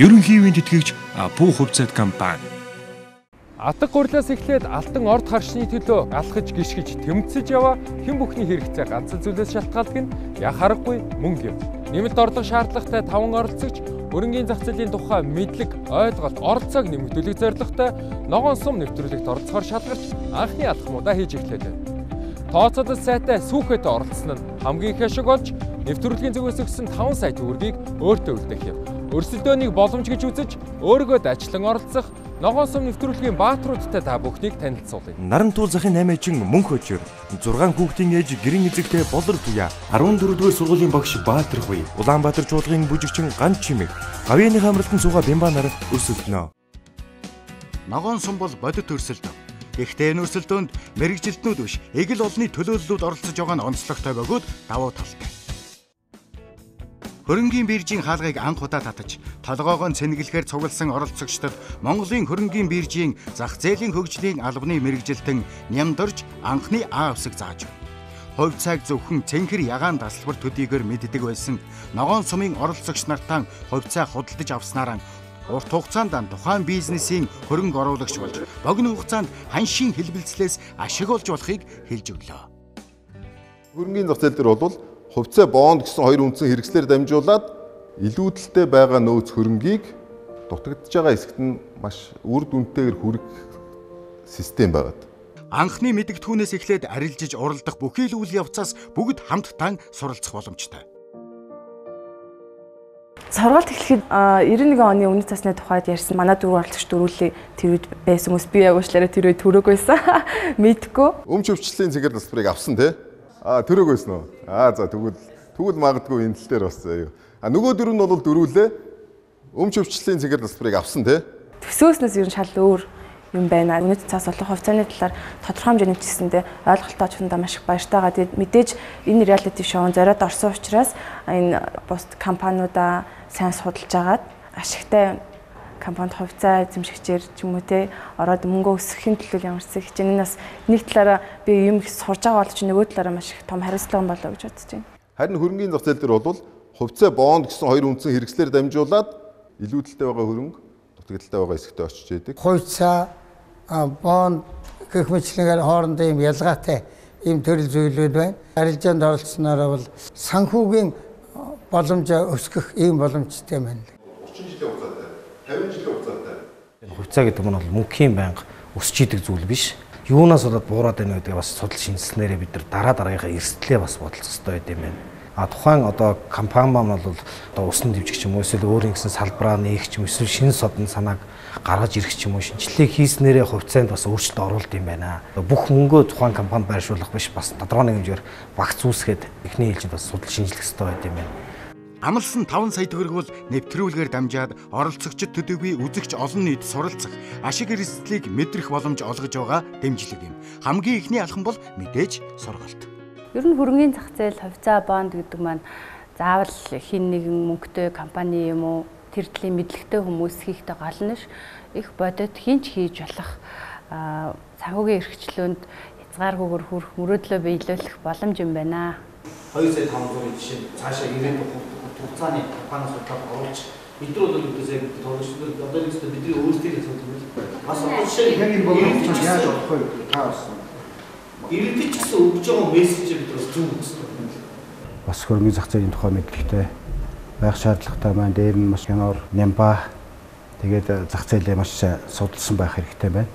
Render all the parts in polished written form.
Ерөнхийдөө тэтгэгч Пүү хувьцаат компани. Атга гурлаас эхлээд алтан орд харшны төлөө алхаж гიშгэж тэмцэж яваа хэн бүхний хэрэгцээ ганц зүйлээс шалтгаалдаг нь яг харахгүй мөнгө юм. Нэмэлт орлого шаардлагатай 5 оролцогч хөрөнгийн зах зээлийн тухай мэдлэг, ойлголт, оролцоог нэмэгдүүлэх зорилготой ногоон сум нэвтрүүлэгт оролцохоор шалгарч анхны алхмуудаа хийж эхлэв. Тооцоолол сайтай сүүхэтэ оролцсон нь хамгийн их ашиг болж нэвтрүүлгийн зүгээс өгсөн 5 сая төгрөгийг өөртөө үлдээх юм. ÖРСӨЛДөөнийг боломж гэж үзэж өөрийгөө ажлан оролцох Ногоон сум нэвтрүүлгийн баатруудтай та бүхнийг танилцуулъя. Нарантуул захын 8-ажин мөн хөчөр 6 хүүхдийн ээж гэрийн эзэгтэй болор туяа 14-р сургуулийн багш Баатар хуй Улаанбаатар чуулгын бүжигчин Ган чимэг гавьяаны хамралтын цуга Бямбанаар өрсөлдөнө. Ногоон сум бол бодит өрсөлдөөн. Гэхдээ энэ өрсөлдөөнд мэрэгжилтнүүд биш, эгэл олны төлөөллүүд оролцож байгаа нь онцлогтой бөгөөд давуу талтай. Хөрөнгийн биржийн хаалгыг анх удаа татаж, толгоогоо цэнэглэхээр цугласан оролцогчдод Монголын хөрөнгийн биржийн зах зээлийн хөгжлийн албаны мэрэгжилтэн нямдорж анхны А өсөг зааж. Хувь цаг зөвхөн цэнхэр ягаан тасалбар төдийгөр мэддэг байсан Ногоон сумын оролцогч нартаа хувь цаг худалдаж авснараа урт хугацаанд тухайн бизнесийн хөрөнгө оруулагч болж богино хугацаанд ханшийн хэлбэлцлээс ашиг олж болохыг хэлж өглөө. Хөрөнгийн зах зээл дээр бол хувьцаа бонд гэсэн хоёр үндсэн хэрэгслээр дамжуулаад илүүдэлтэй байгаа нөөц хөрөнгийг дутагдж байгаа хэсэгт нь маш үр дүнтэйгээр хүрэх систем байгаад. Анхны мэдэгдэхүүнээс эхлээд арилжиж уралдах бүхий л үйл явцаас бүгд хамтдаа суралцах боломжтой. Сургалт эхлэхэд 91 оны өмнөд цасны тухайд ярьсан манай дөрвөн оролцогч дөрвөлээ тэр үед байсан хүмүүс би агуулчлаараа тэр үед төрөөг байсан. Мэдгүй. Өмч өвчлөлийн цэгэр тасалбарыг авсан тий. Төрөөг байсан уу? За тэгвэл магадгүй энэ тал дээр бас юу. Нөгөө дөрөв нь бол дөрвөлээ өмч өвчлөлийн цэгэр тасалбарыг авсан тий. Төсөөснөөс ер нь шал өөр юм байна. Үнэт цаас болох хувьцааны талаар тодорхой хэмжээний нэмжсэндээ ойлголттой очвондоо маш их баяртайгаа. Тэгээд мэдээж энэ реалити шоунд зориод орсон учраас энэ бус компаниудаа сайн судалж агаад ашигтай компанид хувьцаа эзэмшигчээр ч юм уу те ороод мөнгө өсгөхийн төлөө ямар ч хичээн энэс нэг талаараа би юм их сурж байгаа бол ч нөгөө талаараа маш их том хариуцлага болоо гэж бодож байна. Харин хөрөнгийн зах зээл дээр бол хувьцаа бонд гэсэн хоёр үндсэн хэрэгслээр дамжуулаад илүүдэлтэй байгаа хөрөнгө дутагдaltaй байгаа хэсэгтээ очиж яадаг. Хувьцаа бонд гэх мэтлэгээр хоорондоо юм ялгаатай ийм төрөл зүйлүүд байна. Арилжаанд оролцсноор бол санхүүгийн боломж өсгөх ийм боломжтой байна. 30 жилийн хугацаатай, 50 жилийн хугацаатай. Хувьцаа гэдэг нь бол мөнхийн байнга өсч идэг зүйл биш. Юунаас болоод буураад байна гэдгийг бас судал шинжилснээрээ бид нар дараагийнхаа эрсдлээ бас бодолцох хэрэгтэй байд юм байна. Тухайн одоо компани маань бол одоо усны дэвжигч юм уу эсвэл өөрийн гэсэн салбараа нээх ч юм эсвэл шинэ содон санааг гаргаж ирэх ч юм уу шинжилгээ хийснээрээ хувьцаанд бас өөрчлөлт оруулд юм байна. Бүх мөнгөө тухайн компанид байршуулах биш бас тодорхой нэг хэмжээр багц үүсгээд эхний ээлжинд бас судал шинжилэх хэрэгтэй байд юм байна. Амлсан 5 сая төгрөг бол нэвтрүүлгээр дамжаад оролцогчид төдийгүй үзэгч олон нийт суралцах, ашиг эрсдлийг мэдрэх боломж олгож байгаа дэмжлэг юм. Хамгийн ихний алхам бол мэдээж сургалт. Ер нь хөрөнгийн зах зээл хувьцаа бонд гэдэг маань заавал хин нэгэн мөнгөтэй компани юм уу тэр төрлийн мэдлэгтэй хүмүүс хийхдээ гал нь ш их бодит хинч хийж болох санхүүгийн эрхчлөөнд хязгааргүйгээр хүрэх мөрөөдлөө биелүүлэх боломж юм байна. 2 сая 500-ын жишээ цаашаа 90 хугацааны компаниас бодлого оруулж бидрүүд бол үдээсээ тоглогчдод одоо нэг зүйл бидний өөрсдийн асуудал бас одоо жишээ хэрэг болгох яаж болох вэ та бас ирээдүйд ч гэсэн өгж байгаа мессежийг бид бас зөв үздэг. Бас хөрөнгийн зах зээлийн тухай мэдлэгтэй байх шаардлагатай байна. Дээр нь маш яноор нямба тэгээд зах зээлээ маш судалсан байх хэрэгтэй байна.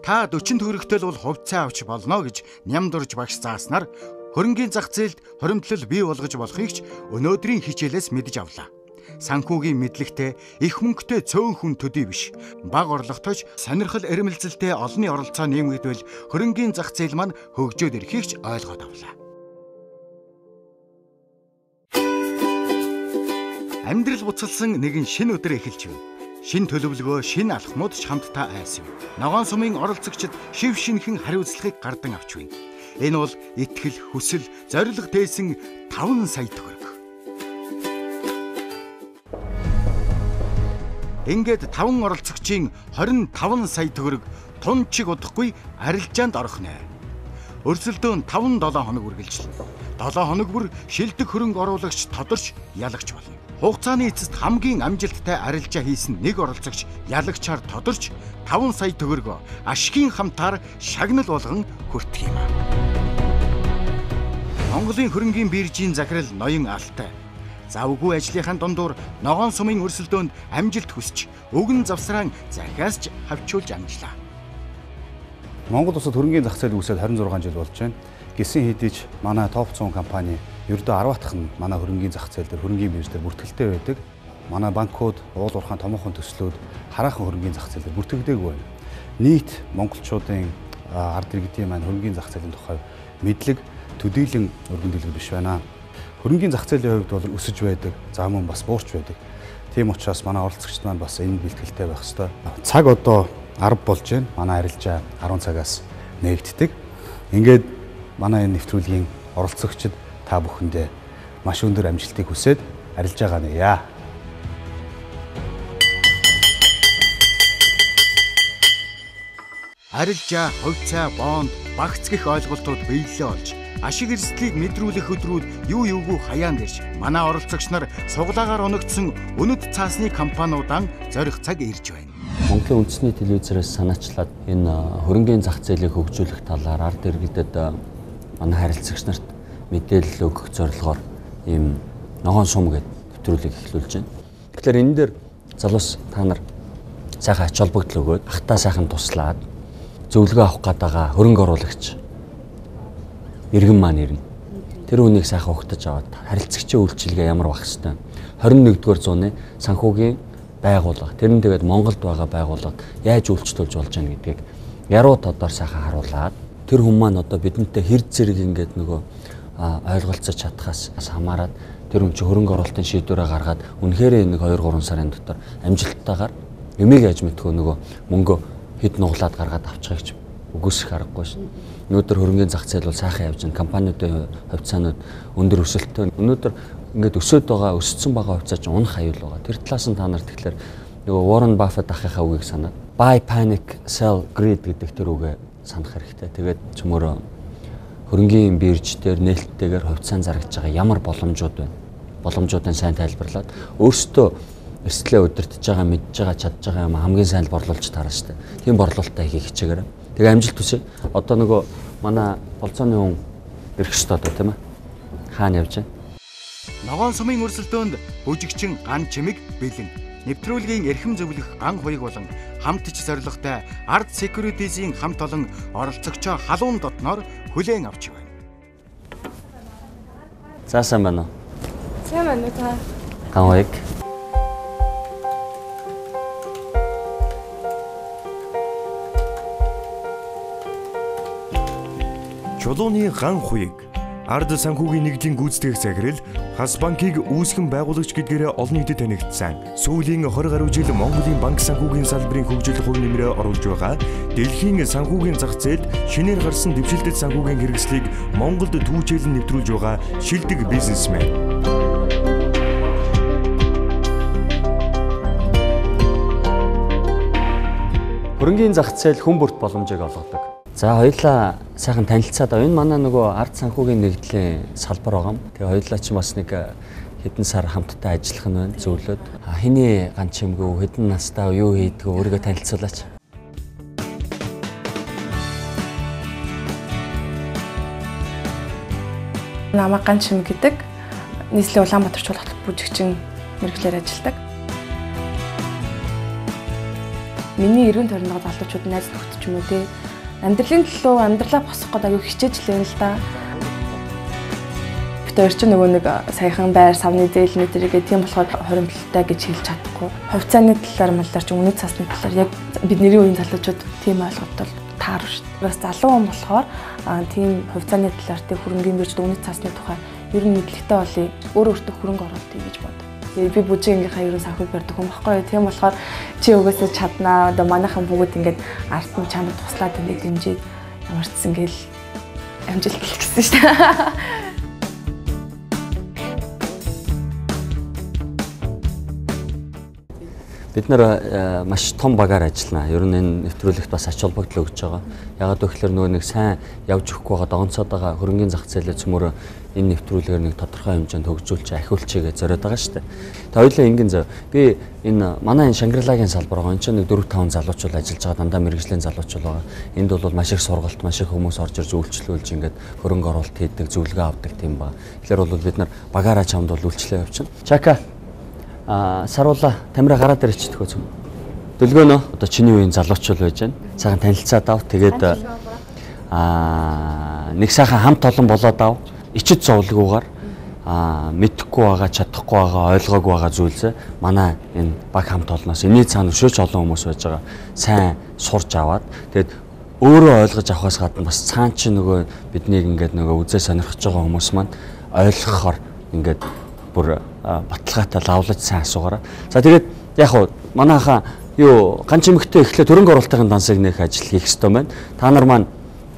Та 40 төгрөгтэй бол хувьцаа авч болно гэж нямдурж багш зааснаар хөрөнгийн зах зээлд хоримтлал бий болгож болохыг ч өнөөдрийн хичээлээс мэдж авлаа. Санхүүгийн мэдлэгтэй их мөнгөтэй цөөн хүн төдий биш. Бага орлоготойч сонирхол эрмэлзэлтэй олонний оролцоо нэмэгдвэл хөрөнгийн зах зээл маань хөгжөөд ирэхийг ч ойлгоод авлаа. Амьдрал буцалсан нэгэн шинэ өдөр эхэлж байна. Шинэ төлөвлөгөө, шинэ алхмууд ч хамтдаа айсан. Ногоон сумын оролцогчид шив шинхэн хариуцлагыг гардан авч байна. Энэ бол итгэл, хүсэл, зориг дээсэн 5 сая төгрөг. Ингээд 5 оролцогчийн 25 сая төгрөг тунчиг удахгүй арилжаанд орох нэ. Өрсөлдөөн 5-7 хоног үргэлжлэнэ. 7 хоног бүр шилдэг хөрөнгө оруулагч тодорч ялагч болно. Хугацааны эцэст хамгийн амжилттай арилжаа хийсэн нэг оролцогч ялагчаар тодорч 5 сая төгрөг ашигын хамтаар шагнал болгон хүртэх юм. Монголын хөрөнгийн биржийн захирал ноён алтай. Завгүй ажлынхаа дундуур Ногоон сумын өрсөлдөөнд амжилт хүсч өгөн завсраан захиас ч хавчуулж амжлаа. Монгол улсад хөрөнгийн зах зээл үүсээд 26 жил болж байна. Гисэн хэдий ч манай топ 100 компани ердөө 10 дахь нь манай хөрөнгийн зах зээл дээр хөрөнгийн бирж дээр бүртгэлтэй байдаг. Манай банкуд, уул уурхайн томоохон төслүүд хараахан хөрөнгийн зах зээл дээр бүртгэдэг байна. Нийт монголчуудын ард иргэдийн маань хөрөнгийн зах зээлийн тухай мэдлэг төдийлөн өргөн дэлгэр биш байна. Хөрөнгийн зах зээлийн хувьд бол өсөж байдаг, за мөн бас буурч байдаг. Тийм учраас манай оролцогчид маань бас энэ бэлтгэлтэй байх ёстой. Цаг одоо 10 болж байна. Манай арилжаа 10 цагаас нээгддэг. Ингээд манай энэ нэвтрүүлгийн оролцогчид та бүхэндээ маш өндөр амжилтыг хүсээд арилжаагаа нээе. Арилжаа, хувьцаа, бонд, багц гэх ойлголтууд биелэлээ олж ашиг эрсдлийг мэдрүүлэх өдрүүд юу юугүй хаяан дэрж манай оролцогч нар суглаагаар оногдсон өнөд цаасны компаниудаа зорих цаг ирж байна. Монголын үндэсний телевизээс санаачлаад энэ хөрөнгийн зах зээлийг хөгжүүлэх талаар ард иргэдэд манай харилцагч нарт мэдээлэл өгөх зорилгоор ийм Ногоон сум гэдэг нэвтрүүлгийг эхлүүлж байна. Тэгэхээр энэ дээр залуус та нар сайхан ач холбогдол өгөөд ахтаа сайхан туслаад зөвлөгөө авах гээд байгаа хөрөнгө оруулагч иргэн маань ирнэ. Тэр хүнийг сайхан ухтаж аваад харилцагчийн үйлчилгээ ямар байх хэвээр 21-р зууны санхүүгийн байгууллага тэр нь тэгээд Монголд байгаа байгууллага яаж үйлчлүүлж болж байгаа гэдгийг яруу тодор сайхан харуулад тэр хүн маань одоо бидэнтэй хэр зэрэг ингээд нөгөө ойлголцож чадхаас хамаарат тэр хүн чи хөрөнгө оруулалтын шийдвэрээ гаргаад үнэхээр нэг 2-3 сарын дотор амжилттайгаар эмийг яаж мэдхөө нөгөө мөнгө хэд нуглаад гаргаад авчихыг ч үгүйсэх аргагүй шин. Өнөөдөр хөрөнгийн зах зээл бол сайхан явж байна. Компаниудын хувьцаанууд өндөр өсөлттэй. Өнөөдөр ингээд өсөд байгаа, өссөн байгаа хувьцаа чинь унах аюул байгаа. Тэр талаас нь та нарт тэгэхээр нөгөө Warren Buffett ахыхаа үгийг санаад buy panic sell greed гэдэг тэр үгээ санах хэрэгтэй. Тэгээд цөмөрөө хөрөнгийн бирж дээр нээлттэйгээр хувьцаан зарагдж байгаа ямар боломжууд байна. Боломжуудын сайн тайлбарлаад өөрсдөө эрсдлээ удирдах байгаа, мэдж байгаа, чадж байгаа юм хамгийн сайн борлуулж таарна шүү дээ. Тийм борлуулалтаа хийх хичээгээр. Тэгээ амжилт хүсье. Одоо нөгөө манай болцооны хүн ирэх шүү дээ тийм ээ. Хаана явж байна? Ногоон сумын өрсөлдөөнд бүжигчин ган чимэг бэлэн. Нэвтрүүлгийн эрхэм зөвлөх ган хуйг болон хамтч зорилготой ард security-ийн хамт олон оролцогчоо халуун дотноор хүлээн авч байна. За сайн байна уу? Сайн байна уу та? Ган хуйг. Чулууны ган хуйг ард санхүүгийн нэгдлийн гүйцэтгэх захирал хас банкыг үүсгэн байгуулагч гэдгээрээ олон нийтэд танигдсан. Сүүлийн 20 гаруй жил Монголын банк санхүүгийн салбарын хөгжил хувь нэмрээ оруулж байгаа дэлхийн санхүүгийн зах зээлд шинээр гарсан дэвшилтэт санхүүгийн хэрэгслийг Монголд түүчээлэн нэвтрүүлж байгаа шилдэг бизнесмен. Хөрөнгийн зах зээл хүн бүрт боломжийг олгодог. За хоёулаа сайхан танилцаад энэ манай нөгөө ард санхүүгийн нэгдлийн салбар байгаа юм. Тэгээ хоёулаа ч бас нэг хэдэн сар хамтдаа ажиллах нь байна зөвлөд. Хэний ган чимгүү, хэдэн настай, юу хийдгүү өөрийгөө танилцуулаач. Намайг ган чимэг гэдэг. Нийслэлийн Улаанбаатар чуулгат бүжигчин мэргэжлэр ажилладаг. Миний эргэн тойронд байгаа залуучууд найз нөхдөд ч юм уу те амьдралын төлөө амьдралаа босгох гэдэг аюу хичээж лээ л да. Бид хоёр ч нөгөө нэг саяхан байр савны зээл мэтэргээ тийм болохоор хоримтлалтай гэж хэлж чадахгүй. Хувьцааны талаар маллаар ч үнэт цасны талаар яг бидний үеийн залуучууд тийм ойлголт бол таарна шүү дээ. Бас залуу хүн болохоор тийм хувьцааны талаар тийм хөрөнгийн биржд үнэт цасны тухай ер нь мэдлэгтэй болъё. Өөр өөртөө хөрөнгө оруулалт хийж бод. Би бүжигийнхаа ерөн санхүүг барьдаг хүн баггүй. Тийм болохоор чи угаасаа чаднаа. Одоо манайхан бүгд ингээд арт нь чамд туслаад ингээд дэмжиж ямарчсан гээл амжилт хэлсэн шүү дээ. Бид нэр маш том багаар ажиллана. Ер нь энэ нэвтрүүлэгт бас ач холбогдол өгч байгаа. Ягаад гэвэл нөгөө нэг сайн явж өгөхгүй байгаа донцоод байгаа хөрөнгийн зах зээлээ цөмөр энэ нэвтрүүлгээр нэг тодорхой хэмжээнд хөгжүүлж ахиулчихъя гэж зориод байгаа шүү дээ. Тэгээ хоёулаа ингэн зав. Би энэ манай энэ Шангрилагийн салбар байгаа. Энд чинь нэг 4-5 залуучууд ажиллаж байгаа, дандаа мэрэгжлийн залуучууд байгаа. Энд бол маш их сургалт, маш их хүмүүс орж ирж үйлчлүүлж ингээд хөрөнгө оруулалт хийдэг, зөвлөгөө авдаг тийм ба. Тэгэхээр бол бид нар багаараа чамд бол үйлчлээ явуулчихна. Чака саруула тамира гараад ирчихдэг үү? Дөлгөөнөө одоо чиний үеийн залуучууд байж байна. Сайхан танилцаад ав. Тэгээд нэг сайхан хамт олон болоод ав. Ичид зовлгуугаар мэдэхгүй байгаа, чадахгүй байгаа, ойлгоогүй байгаа зүйлсээ манай энэ баг хамт олноос энэний цаана өшөөч олон хүмүүс байж байгаа. Сайн сурч аваад тэгээд өөрөө ойлгож авахаас гадна бас цаан чи нөгөө биднийг ингээд нөгөө үзээ сонирхож байгаа хүмүүс маань ойлгохоор ингээд бүр баталгаатай лавлаж сайн асуугаараа. За тэгээд яг хуу манайхаа юу ганц эмэгтэй эхлээд хөрөнгө оруулалтын дансыг нээх ажил хийх ёстой байна. Та нар маань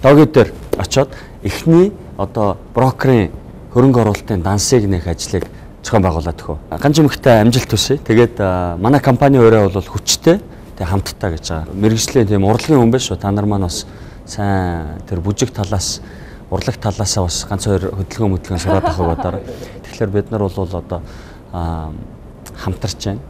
доги дээр очиод эхний одоо брокерийн хөрөнгө оруулалтын дансыг нээх ажлыг зохион байгуулад өгөө. Ганц эмэгтэй амжилт хүсье. Тэгээд манай компани өөрөө бол хүчтэй тэг хамтдаа гэж байгаа. Мэргэжлийн тийм урлагийн хүн биш шүү. Та нар маань бас сайн тэр бүжиг талаас урлаг талаасаа бас ганц хоёр хөдөлгөөн сураад авах бодоор. Тэгэхээр бид нар бол одоо хамтарч байна.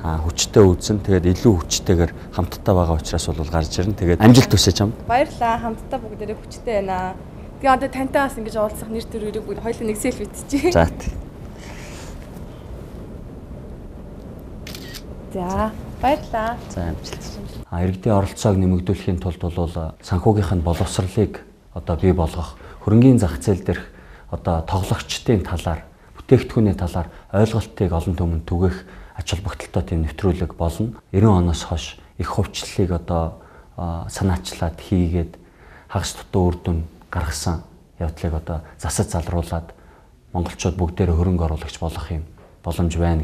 Хүчтэй үзэн тэгээд илүү хүчтэйгээр хамтдаа байгаа учраас бол гарч ирнэ. Тэгээд амжилт хүсэж чамд. Баярлалаа. Хамтдаа бүгдээрээ хүчтэй байна. Тэгээ одоо тантай бас ингэж уулзах нэр төрөөрөө бүгд хоёулаа нэг селфи хийчихье. За. За, баярлалаа. За амжилт. Иргэдийн оролцоог нэмэгдүүлэхийн тулд бол санхүүгийнх нь боловсролыг одоо бий болгох, хөрөнгийн зах зээл дээрх одоо тоглогчдын талаар, бүтээгдэхүүний талаар ойлголтыг олон түмэнд түгэх ач холбогдолтой тийм нэвтрүүлэг болно. 90 оноос хойш их хувьчлалыг одоо санаачлаад хийгээд хагас дутуу үр дүн гаргасан явдлыг одоо засаж залруулад монголчууд бүгдээрээ хөрөнгө оруулагч болох юм боломж байна.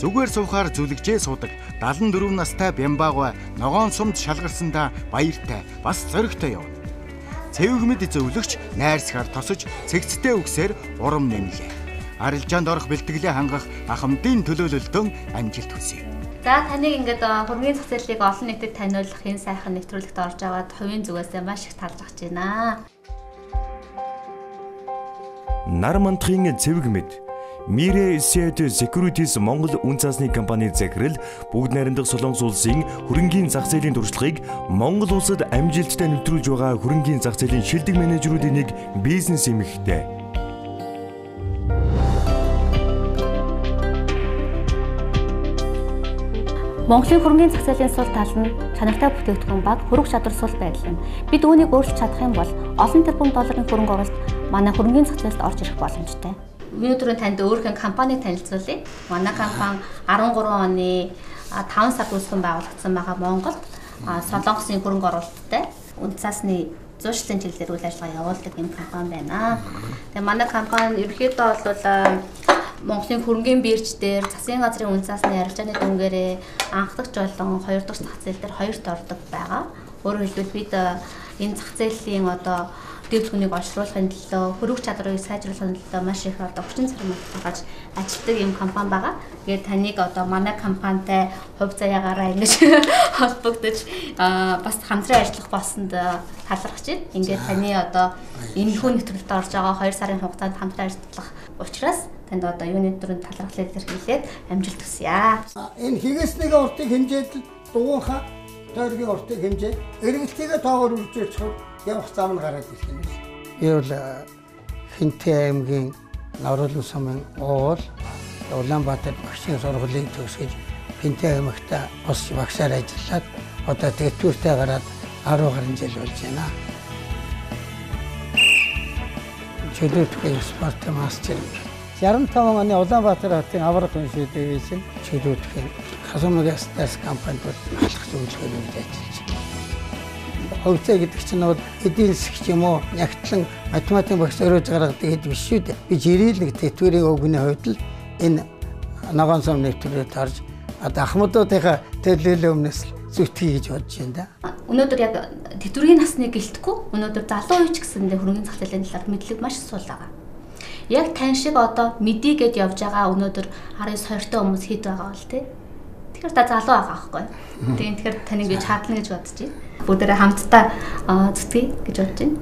Зүгээр суухаар зүлэгжээ суудаг 74 настай Бямбаагаа ногоон сумд шалгарсандаа баяртай бас зоригтой явна. Цэвэг мэд зөвлөгч найрсгаар тосож цэгцтэй үгсээр урам нэмлээ. Арилжаанд орох бэлтгэлээ хангах ахмадын төлөөлөлтөн амжилт хүсье. За таныг ингээд хөрөнгөний зах зээлийг олон нийтэд таниулах энэ сайхан нэвтрүүлэгт орж аваад хувийн зүгээс маш их талархаж байна. Нар мандахын цэвэг мэд Мире Сет Securities Монгол үн цасны компани захирал бүгд найрамдах Солонгос улсын хөрөнгийн зах зээлийн туршлагыг Монгол улсад амжилттай нэвтрүүлж байгаа хөрөнгийн зах зээлийн шилдэг менежерүүдийн нэг бизнес эмэгтэй. Монголын хөрөнгийн зах зээлийн сул тал нь чанартай бүтээгдэхүүн баг хөрөг чадвар сул байдал юм. Бид үүнийг өөрчилж чадах юм бол олон тэрбум долларын хөрөнгө оруулалт манай хөрөнгийн зах зээлд орж ирэх боломжтой. Өнөөдөр танд өөрийнхөө компанийг танилцуулъя. Манай компани 13 оны 5 сард үүсгэн байгуулагдсан байгаа Монголд Солонгосын хөрөнгө оруулалттай үн цасны зуршлын чиглэлээр үйл ажиллагаа явуулдаг юм компани байна. Тэгээ манай компани ерөнхийдөө бол Монголын хөрөнгийн бирж дээр засгийн газрын үн цасны арилжааны дүнгээрээ анх дахь жолон 2 дахь зах зээл дээр хоёрт ордог байгаа. Өөрөөр хэлбэл бид энэ зах зээлийн одоо дэвтгүнийг олшруулахын төлөө хөрөг чадрыг сайжруулахын төлөө маш их одоо хүчин зарим гаргаж ажилладаг юм компани байгаа. Тэгээд таныг одоо манай компанитай хувь заяагаараа ингэж холбогдож бас хамтран ажиллах болсонд талархаж байна. Ингээд таны одоо энэ хүн нэвтрүүлэгт орж байгаа 2 сарын хугацаанд хамтран ажиллах учраас танд одоо юуны төрөнд талархлыг илэрхийлээд амжилт хүсье. Энэ хийгээсний уртыг хэмжээд дугуйхаа тойргийн уртыг хэмжээд эргэлтийгээ тоогоор үржүүлж явах зам нь гараад ирэх юм. Би бол Хинтээ аймгийн Норолон сумын уул Улаанбаатар багшийн сургуулийг төгсгөж Хинтээ аймагта бас багшаар ажиллаад одоо тэгтүүртэй гараад 10 гаруй жил болж байна. Чөлөөтгөө спорт мастер 65 оны Улаанбаатар хотын аврах үншээд байсан чөлөөтгөө Хасамагастас компанид алхах зөвлөгөөр ажиллаж байна. хувьцаа гэдэг чинь бол эдийн засгч юм уу, нягтлан математикийн багш өрөөж гаргадаг гэдэг биш шүү дээ. Би жирийн тэтгэврийн өгний хувьд л энэ ногоон сум нэвтрүүлэгт орж одоо ахмадуудынхаа төлөөлөл өмнөөс л зүтгэе гэж бодож байна да. Өнөөдөр яг тэтгэврийн насныг гэлтэхгүй өнөөдөр залуу үеч гэсэндээ хөрөнгөний зах зээлийн талаар мэдлэг маш сул байгаа. Яг тань шиг одоо мэдийгээд явж байгаа өнөөдөр 19-20 хүмүүс хэд байгаа бол тий. Тэгэхээр та залуу байгаа байхгүй. Тэгэхээр таныг би чадлана гэж бодож байна. Бүгдээрээ хамтдаа зүтгэе гэж бодож байна.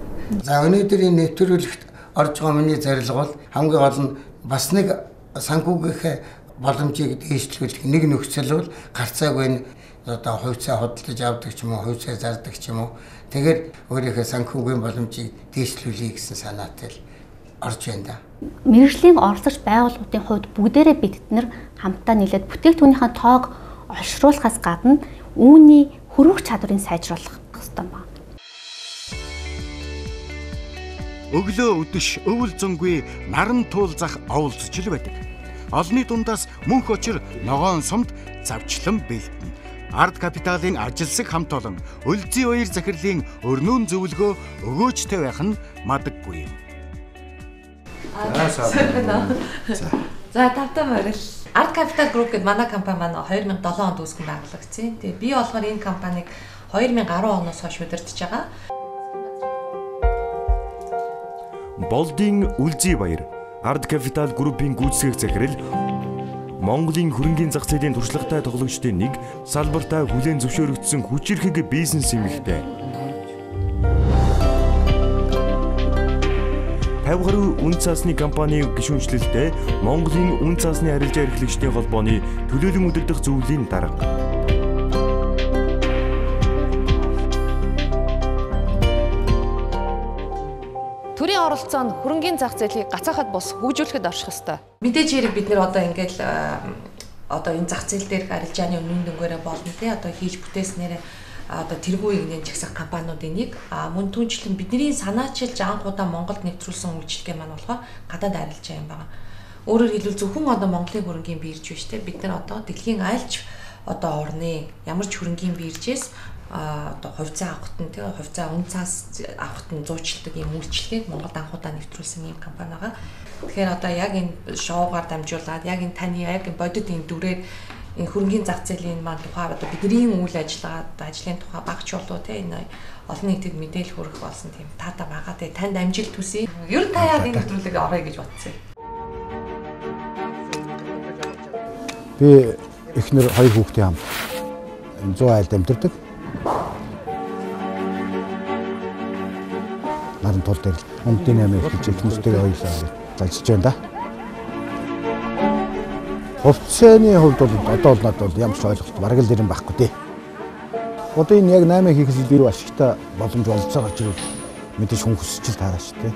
За өнөөдөр энэ нэвтрүүлэгт орж байгаа миний зорилго бол хамгийн гол нь бас нэг санхүүгийнхээ боломжийг дэвшлүүлэх нэг нөхцөл бол гарцаагүй нь одоо хувьцаа худалдаж авдаг ч юм уу, хувьцаа зардаг ч юм уу. Тэгэхээр өөрийнхөө санхүүгийн боломжийг дэвшлүүлэе гэсэн санаатай л орж байна да. Мэргэжлийн оролцогч байгууллагуудын хувьд бүгдээрээ бид нар хамтдаа нийлээд бүтээгдэхүүнийхээ тоог олшруулахаас гадна үүний хөрвөх чадварыг сайжруулах хэрэгтэй байна. Өглөө өдөш өвөл зөнгүй наран туулзах оволцож л байдаг. Олны дундаас мөнх очир ногоон сумд завчлан бэлтэн. Ард капиталын ажилсаг хамт олон өлзий хоёр захирлын өрнүүн зөвлөгөө өгөөжтэй байх нь мадаггүй юм. За тавтай морил. Арт Капитал Групп гэдэг манай компани манай 2007 онд үүсгэн байгуулагдсан. Тэгээ би болохоор энэ компанийг 2010 оноос хойш удирдах байгаа. Болдын Үлзий баяр Арт Капитал Группийн гүйцэтгэх захирал Монголын хөрөнгийн зах зээлийн туршлагатай тоглогчдын нэг салбартаа хүлээн зөвшөөрөгдсөн хүчирхэг бизнес эмэгтэй. 50 гаруй үн цасны компани гишүүнчлэлтэй Монголын үн цасны арилжаа эрхлэгчдийн холбооны төлөөлөн удирдах зөвлөлийн дарга. Төрийн оролцоонд хөрөнгийн зах зээлийг гацаахад бус хөгжүүлэхэд орших ёстой. Мэдээж хэрэг бид нэр одоо ингээл одоо энэ зах зээл дээрх арилжааны үнийн дүнгээрээ болно тий одоо хийж бүтээснээр одоо тэргүй игнэн чагсах компаниудын нэг мөн түнчлэн бидний санаачилж анх удаа Монголд нэвтрүүлсэн үйлчлэгээ маань болохоор гадаад арилжаа юм байна. Өөрөөр хэлбэл зөвхөн одоо Монголын хөрөнгийн бирж биш те бид нар одоо дэлхийн альч одоо орны ямар ч хөрөнгийн биржээс одоо хувьцаа авахт нь те хувьцаа үн цаас авахт нь зуучилдаг юм үйлчлэгийг Монголд анх удаа нэвтрүүлсэн юм компани байгаа. Тэгэхээр одоо яг энэ шоугаар дамжуулаад яг энэ таны яг бодит энэ дүрээр энэ хөрөнгийн зах зээлийн маань тухай одоо бидний үйл ажиллагаа ажлын тухай багч болоо те энэ олон нийтэд мэдээлэл хүргэх болсон тийм таата байгаа. Тэгээ танд амжилт хүсье. Ер нь та яг энэ нэвтрүүлгийг орё гэж бодсон. Би эхнэр хоёр хүүхдийн хамт 100 айлд амьдардаг. Наран тул дээр өмдийн 8 эхэлж эхнэртэй хоёулаа ажиллаж байна да. Хувьцааны хувьд бол одоо бол надад ямар ч ойлголт бараг л ирэн байхгүй дээ. Одоо энэ яг 8 хийхээс илүү ашигтай боломж олж байгаа ч мэдээж хүн хүсчил таараа шүү дээ.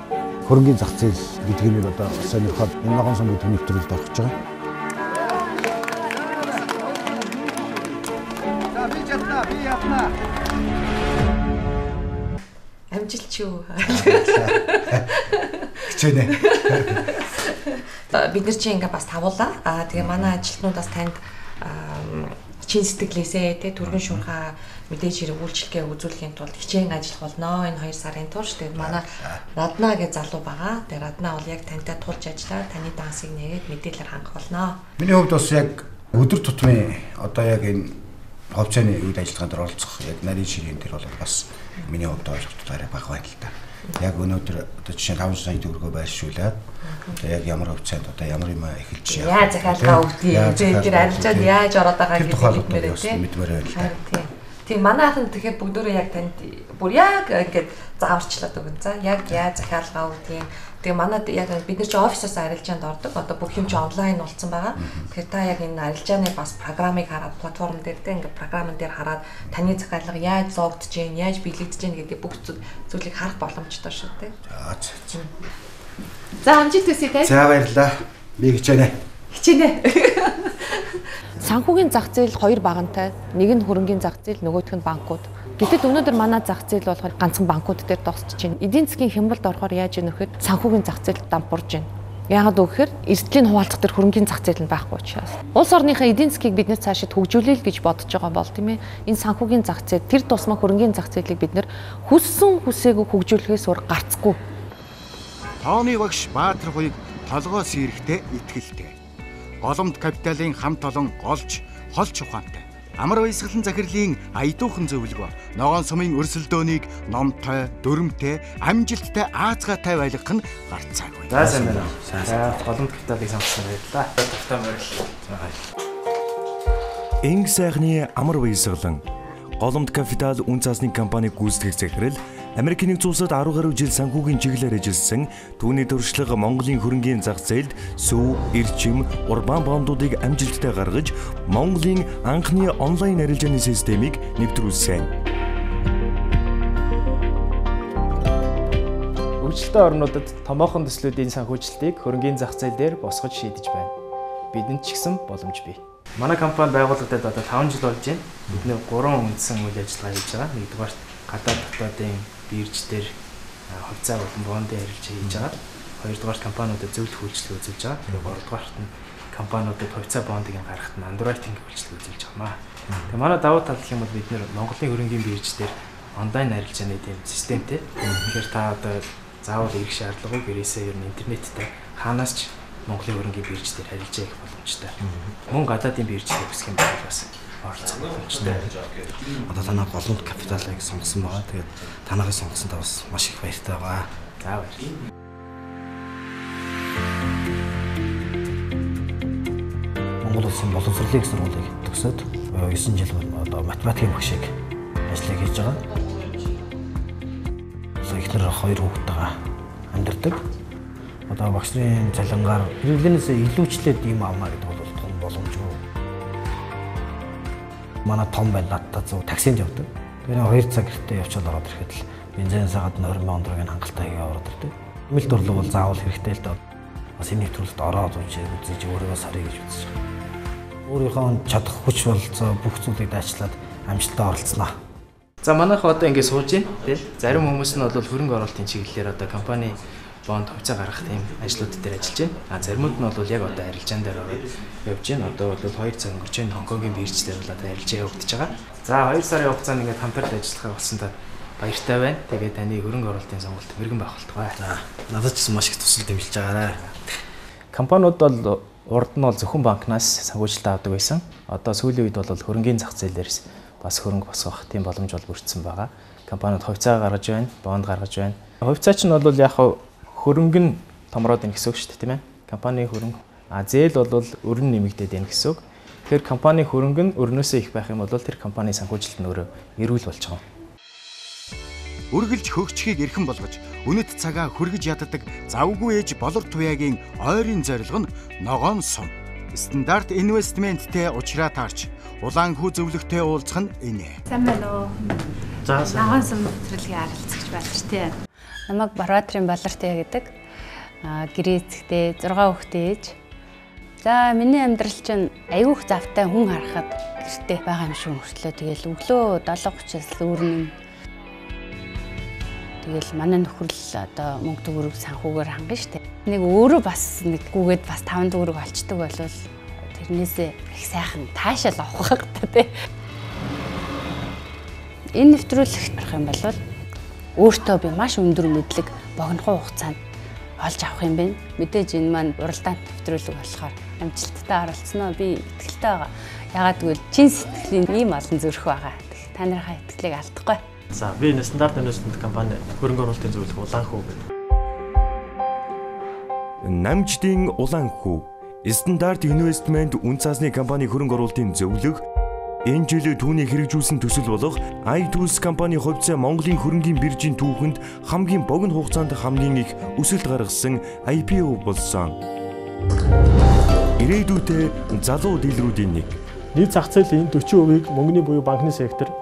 Хөрөнгийн зах зээл гэдэг нь одоо сонирхоод энэ ногоон сум гэдэг нэвтрүүлэлд орох гэж байгаа. Би ятна. Амжилт шүү. Хичээнэ. Бид нар чинь ингээ бас тавуулаа. Тэгээ манай ажилтнуудаас танд чин сэтгэлээсээ тэ түргэн шуурхаа мэдээж хэрэг үйлчлэгээ үзүүлэхийн тулд хичээн ажиллах болно. Энэ 2 сарын турш тэгээд манай Радна гэж залуу байгаа. Тэгээд Радна бол яг тантай тулж ажиллаад таны дансыг нэгээд мэдээлэлээр хангах болно. Миний хувьд бас яг өдөр тутмын одоо яг энэ хувьцааны үед ажиллагаанд оролцох яг нарийн ширийн дээр бол бас миний хувьд ойлголттой баг байна л да. Яг өнөөдөр одоо жишээ 5 сая төгрөгөөр байршуулаад одоо яг ямар хувьцаанд одоо ямар юм эхэлж яаж захиалгаа өгдгийг тэр арилжаад яаж ороод байгаа гэдгийг мэдмээр байна. Тийм манай ахын тэгэхээр бүгдөө яг танд бүр яг ингээд зааварчлаад өгөн. За яг яаж захиалгаа өгдгийг. Тэгээ манад яг бид нар чи офисоос арилжаанд ордог. Одоо бүх юм чи онлайн болсон байгаа. Тэгэхээр та яг энэ арилжааны бас програмыг хараад платформ дээр тэ ингээд програмн дээр хараад таны захиалга яаж зоогдож гин, яаж биелэгдэж гин гэдэг бүх зүйлийг харах боломжтой шүү дээ. За амжилт хүсье те. За баярлалаа. Би хичээнэ. Хичээнэ. Санхүүгийн зах зээл хоёр багантай. Нэг нь хөрөнгийн зах зээл, нөгөөх нь банкуд. Гэтэл өнөөдөр манай зах зээл болохоор ганцхан банкуд дээр тосч чинь. Эдийн засгийн хямралд орохоор яаж ийнө гэхэд санхүүгийн зах зээл дампуурж байна. Яагаад гэвэл эрсдлийн хуваалцах төр хөрөнгөний зах зээл нь байхгүй учраас. Улс орныхаа эдийн засгийг бид нэр цаашид хөгжүүлээл гэж бодож байгаа бол тийм ээ. Энэ санхүүгийн зах зээл тэр тусмаа хөрөнгөний зах зээлийг бид нэр хүссэн хүсээгүй хөгжүүлэхээс өөр гарцгүй. Тооны багш Баатар хоёрыг толгоос ирэхтэй итгэлтэй. Голомт капиталын хамт олон голч, холч ухаантай. Амар баясгалан захирлын аядуухан зөвлөгөө, ногоон сумын өрсөлдөөнийг номтой, дүрмтэй, амжилттай аазгаатай байлгах нь гарцаагүй. За сайн байна. За голомт капиталыг сонгосон баярлалаа. Тавтай баярлалаа. Энг сайхны амар баясгалан голомт капитал үн цасны компаниг гүйцэтгэх захирал Америкийн Нэгдсэн Улсад 10 гаруй жил санхүүгийн чиглэлээр ажилласан түүний туршлага Монголын хөрөнгөний зах зээлд сүв, эрчим, урбан бондуудыг амжилттай гаргаж Монголын анхны онлайн арилжааны системийг нэвтрүүлсэн. Хөгжилтэй орнуудад томоохон төслүүдийн санхүүжилтийг хөрөнгөний зах зээл дээр босгож шийдэж байна. Бидэнд ч гэсэн боломж бий. Манай компани байгуулагдаад одоо 5 жил болж байна. Бидний 3 үндсэн үйл ажиллагаа хийж байгаа. Нэгдүгээр гадаад дотоодын бирждэр хувьцаа болон бондын арилжаа хийж байгаа. Хоёрдугаар компаниудад зөвлөх үйлчлэг үзүүлж байгаа. Тэгээ гуравдугаарт нь компаниудад хувьцаа бондыг гаргахад нь андеррайтинг үйлчлэг үзүүлж байгаа. Тэгээ манай давуу тал гэх юм бол бид нэр Монголын хөрөнгөний бирждэр онлайн арилжааны тийм системтэй. Тэгэхээр та одоо заавал ирэх шаардлагагүй гэрээсээ ер нь интернеттэй хаанаас ч Монголын хөрөнгөний бирждэр арилжаа хийх боломжтой. Мөн гадаадын бирждэр үсэх юм бол бас оролцох боломжтой. Одоо танаа голомт капиталыг сонгосон байгаа. Тэгээд танаагийн сонгосонд бас маш их баяртай байгаа. За баярлалаа. Монгол улсын боловсролын сургуулийг төгсөөд 9 жил одоо математикийн багшийг ажлыг хийж байгаа. Ихнэр 2 хүүхэдтэйгээ амьдардаг. Одоо багш нарын цалингаар хэрэглэнээс илүүчлээд юм авна гэдэг бол том боломжгүй. Манай том байлаа зөв таксинд явдаг. Тэгээ 2 цаг гэртээ явчаад ороод ирэхэд л бензин сагаад 20 сая төгрөгийн хангалттай хийгээ ороод ирдэг. Эмэлт орлого бол заавал хэрэгтэй л доо. Бас энэ нэвтрүүлэлт ороод үзэж өөрийгөө сарыг гэж үзэж байгаа. Өөрийнхөө чадах хүч болцоо бүх зүйлийг дайчлаад амжилттай оролцсноо. За манайх одоо ингэ сууж байна тий. Зарим хүмүүс нь бол хөрөнгө оруулалтын чиглэлээр одоо компани бонд хувьцаа гаргах тийм ажлууд дээр ажиллаж байна. А заримуд нь бол яг одоо арилжаан дээр ороод явж байна. Одоо бол 2 цаг өнгөрч байна. Хонконгийн бирждэр бол одоо арилжаа явагдаж байгаа. За 2 сарын хугацаанд ингээд хамтарч ажиллахаа болсондоо баяртай байна. Тэгээд таны хөрөнгө оруулалтын сонголт мэрэгэн байх болтугай. За надад ч маш их тусал дэмжиж байгаарай. Компаниуд бол урд нь бол зөвхөн банкнаас санхүүжилт авдаг байсан. Одоо сүүлийн үед бол хөрөнгөний зах зээлээс бас хөрөнгө босгох тийм боломж бол бүрдсэн байгаа. Компаниуд хувьцаа гаргаж байна, бонд гаргаж байна. Хувьцаа ч нь бол яг хөрөнгө нь томроод ийн гэсэн үг шүү дээ, тийм ээ. Компани хөрөнгө зээл бол өрн нэмэгдээд ийн гэсэн үг. Тэгэхээр компани хөрөнгө нь өрнөөсөө их байх юм бол тэр компани санхүүжилт нь өөрөө эрүүл болж байгаа. Үргэлж хөгжихийг эрхэм болгож үнэт цагаа хүргэж яддаг завгүй ээж болор туяагийн ойрын зорилго нь ногоон сум. Стандарт инвестменттэй уучраа таарч улаанхүү зөвлөгтэй уулзах нь энэ. Сайн байна уу? За ногоон сум нэвтрүүлгийн арилцагч Балартай. Намайг Барбатрын Балартай гэдэг. Гэрээ эцэгтэй 6 хүүхэдтэй ээж. За миний амьдрал чинь аюух завтай хүн харахад гэртээ байгаа юм шиг хөртлөө. Тэгэл өглөө 7:30-аас үүрнэ. Тэгэл манай нөхөр л одоо мөнгө төгрөг санхүүгээр хангана штэ. Нэг өөрөө бас нэг гүгээд бас 5 төгрөг олчдаг болвол тэрнээсээ их сайхан таашаал авах хэрэгтэй тий. Энэ нэвтрүүлэгт гарах юм бол өөртөө би маш өндөр мэдлэг богинохоо хугацаанд олж авах юм байна. Мэдээж энэ маань уралдаан нэвтрүүлэг болохоор амжилттай оролцсноо би итгэлтэй байгаа. Ягаад гэвэл чин сэтгэлийн ийм олон зүрх байгаа. Та нарынхаа итгэлийг алдахгүй. За би энэ стандарт инвестмент компани хөрөнгө оруулалтын зөвлөх улаанхүү гэдэг. Намждын улаанхүү стандарт инвестмент үн цасны компани хөрөнгө оруулалтын зөвлөх энэ жил түүний хэрэгжүүлсэн төсөл болох iTools компани хувьцаа Монголын хөрөнгийн биржийн түүхэнд хамгийн богино хугацаанд хамгийн их өсөлт гаргасан IPO болсон. Ирээдүйдээ залуу дийлрүүдийн нэг. Нийт зах зээлийн 40%-ийг мөнгөний буюу банкны сектор,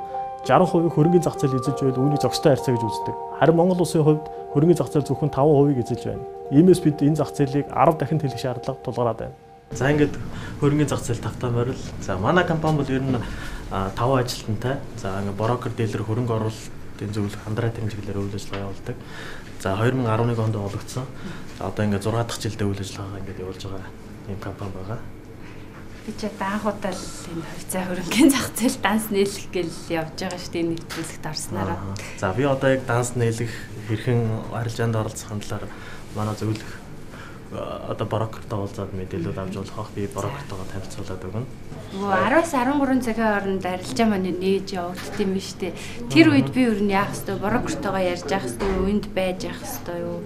60% хөрөнгөний зах зээл эзэлж байвал үүнийг зохистой харьцаа гэж үздэг. Харин Монгол улсын хувьд хөрөнгөний зах зээл зөвхөн 5%-ийг эзэлж байна. Иймээс бид энэ зах зээлийг 10 дахин төлөх шаардлага тулгараад байна. За ингээд хөрөнгөний зах зээл тавтамаар л за манай компани бол ер нь 5 ажилтнтай. За ингээд брокер дилер хөрөнгө оруулалт эдийн зөвлөх хандраатын чиглэлээр үйл ажиллагаа явуулдаг. За 2011 онд олгогдсон. За одоо ингээд 6 дахь жилдээ үйл ажиллагаа ингээд явуулж байгаа ийм компани байгаа. Би ч анх удаа л энэ хувьцаа хөрөнгөний зах зээл данс нийлэх гэл явж байгаа шүү дээ нэвтрүүлэгт орснараа. За би одоо яг данс нийлэх хэрхэн арилжаанд оролцох талаар манай зөвлөх одоо брокертойгоо уулзаад мэдээлэл авч болох би брокертойгоо танилцуулаад өгнө. 10-13 цагийн хооронд арилжаа маань нээж явагдд юм биш үү? Тэр үед би юу яах вэ? Брокертойгоо ярьж явах хэрэгтэй юу? Энд байж явах хэрэгтэй юу?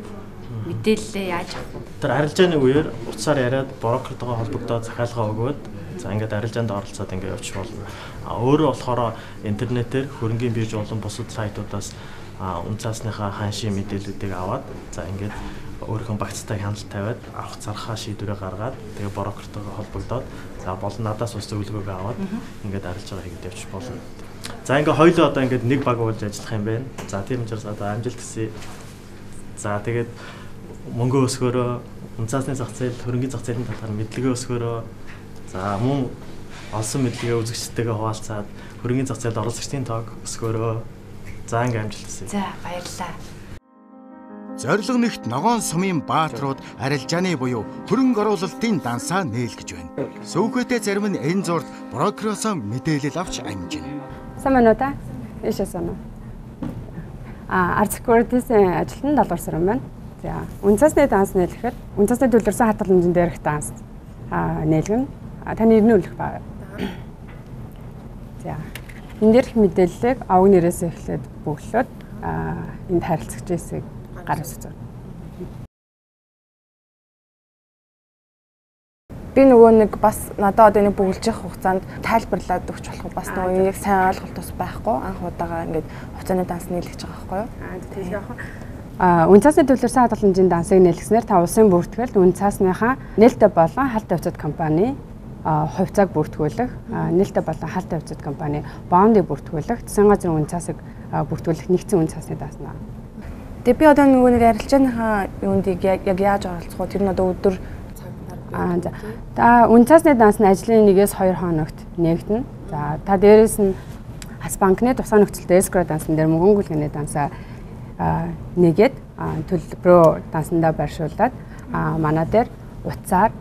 Мэдээлэлээ яаж авах вэ? Тэр арилжааны үеэр утсаар яриад брокертойгоо холбогдоод захиалгаа өгөөд за ингээд арилжаанд оролцоод ингээд явчих болно. Өөрөө болохоор интернетээр хөрөнгийн бирж болон бусад сайтуудаас үнцаасныхаа ханшийн мэдээллүүдийг аваад за ингээд өөрийнхөө багцтай хяналт тавиад авах зархаа шийдвэрээ гаргаад тэгээ брокертойгоо холбогдоод за болон надаас ус зөвлөгөөгөө аваад ингээд арилжаа хийгээд явчих болно. За ингээд хоёулаа одоо ингээд нэг баг болж ажиллах юм байна. За тийм учраас одоо амжилт хүсье. За тэгээд мөнгө өсгөөрөө үнцаасны зах зээл, хөрөнгийн зах зээлийн талаар мэдлэгээ өсгөөрөө за мөн олсон мэдлэгээ үзэгчтэйгээ хуваалцаад хөрөнгийн зах зээлд оролцогчдын тоог өсгөөрөө. За ингээд амжилт хүсье. За баярлалаа. Зорилго нэгт Ногоон сумын бааtruуд арилжааны буюу хөрөнгө оруулалтын дансаа нээлгэж байна. Сүүхэтээ зарим нь энэ зурд брокероос мэдээлэл авч амжина. Сайн байна уу та? Ийшээ сайн уу? Арт секьюритисэн ажилтнанд долгор сар юм байна. За, үнцасны данс нээлгэхэд үнцасны төлөвлөсөн хадгалан хэмжээнд дээрх данс нээлгэн. Таны ирнэ үлэх байна. За, энэ дээрх мэдээллийг авг нэрээс эхлээд бөглөөд энд харилцагчээсээ гар үсэж байна. Би нөгөө нэг бас надад одоо нэг бүгэлж явах хугацаанд тайлбарлаад өгч болох бас нөгөө яг сайн ойлголт бас байхгүй. Анх удаага ингээд хугацааны данс нээлгэж байгаа байхгүй юу? Тийм. Үнцаасны төлөвлөсөн хадгалан хэмжээний дансыг нээлгэснээр та улсын бүртгэлд үнцаасныхаа нээлттэй болон халт хувьцат компани хувьцааг бүртгүүлэх, нээлттэй болон халт хувьцат компани бондыг бүртгүүлэх, засгийн газрын үнцаасыг бүртгүүлэх нэгдсэн үнцаасны данс наа. Тэгээ би одоо нөгөө нэг арилжааныхаа юунд яг яаж оролцох вэ? Тэр нь одоо өдөр за. Та үнцаасны данс нь ажлын 1-2 хоногт нээгдэнэ. За та дээрээс нь Хас банкны тусгай нөхцөлтэй эскро дансан дээр мөнгөнгүүлгээний дансаа нэгээд төлбөрөө дансандаа байршуулад манай дээр утсаар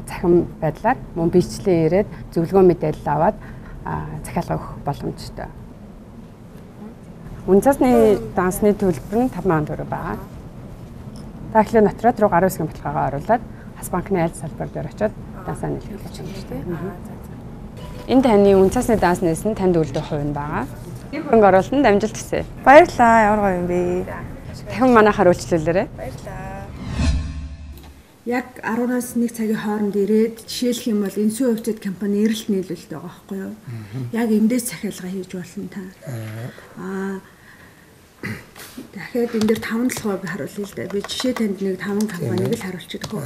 захин байдлаар мөн бичлэн ирээд зөвлөгөө мэдээлэл аваад захиалга өгөх боломжтой. Үнцасны дансны төлбөр нь 5,000 төгрөг байгаа. Та эхлээ нотроод руу гарын үсгийн баталгаагаа оруулаад Хас банкны аль салбар дээр очиод дансаа нээлгэж байгаа юм шүү дээ. Энэ таны үнцасны данснаас нь танд үлдэх хувь нь байгаа. Хөрөнгө оруулалтанд амжилт хүсье. Баярлалаа. Ямар гоё юм бэ? Дахин манайхаар үйлчлүүлээрэй. Баярлалаа. Яг 10-аас 1 цагийн хооронд ирээд жишээлх юм бол энэ сүү хувьцат компани эрэлт нийлүүлэлт байгаа байхгүй юу? Яг эндээс захиалга хийж болно та. Дахиад энэ дээр 5% харуулъя л да. Би жишээ танд нэг 5 компаниг л харуулчих дөхөө.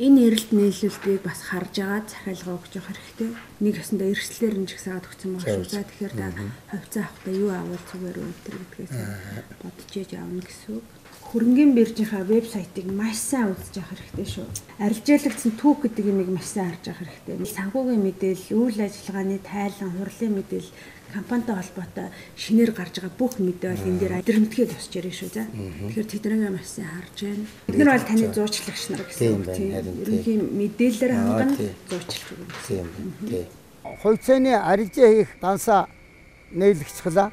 Энэ эрэлт нийлүүлэлтийг бас харж агаад захиалга өгч явах хэрэгтэй. Нэг ясандаа эрсдлээр нь ч ихсаад өгсөн байгаа шүү. За тэгэхээр та хувьцаа авахдаа юу авал зүгээр үү гэдгээс бодож ээж авна гэсэн үг. Хөрөнгийн биржийнхаа вебсайтыг маш сайн үзэж явах хэрэгтэй шүү. Арилжаалагдсан түүх гэдэг нэг маш сайн харж явах хэрэгтэй. Санхүүгийн мэдээлэл, үйл ажиллагааны тайлан, хурлын мэдээлэл, компанитай холбоотой шинээр гарч байгаа бүх мэдээ бол энэ дээр адэрмтгээд босч ярина шүү за. Тэгэхээр тэднийг маш сайн харж байна. Бид нар бол таны зуучлагч нар гэсэн үг тийм. Ерөнхийн мэдээлэлээр хангана зуучилж өгнө гэсэн юм тийм. Хувьцааны арилжаа хийх дансаа нээлгцгэлээ.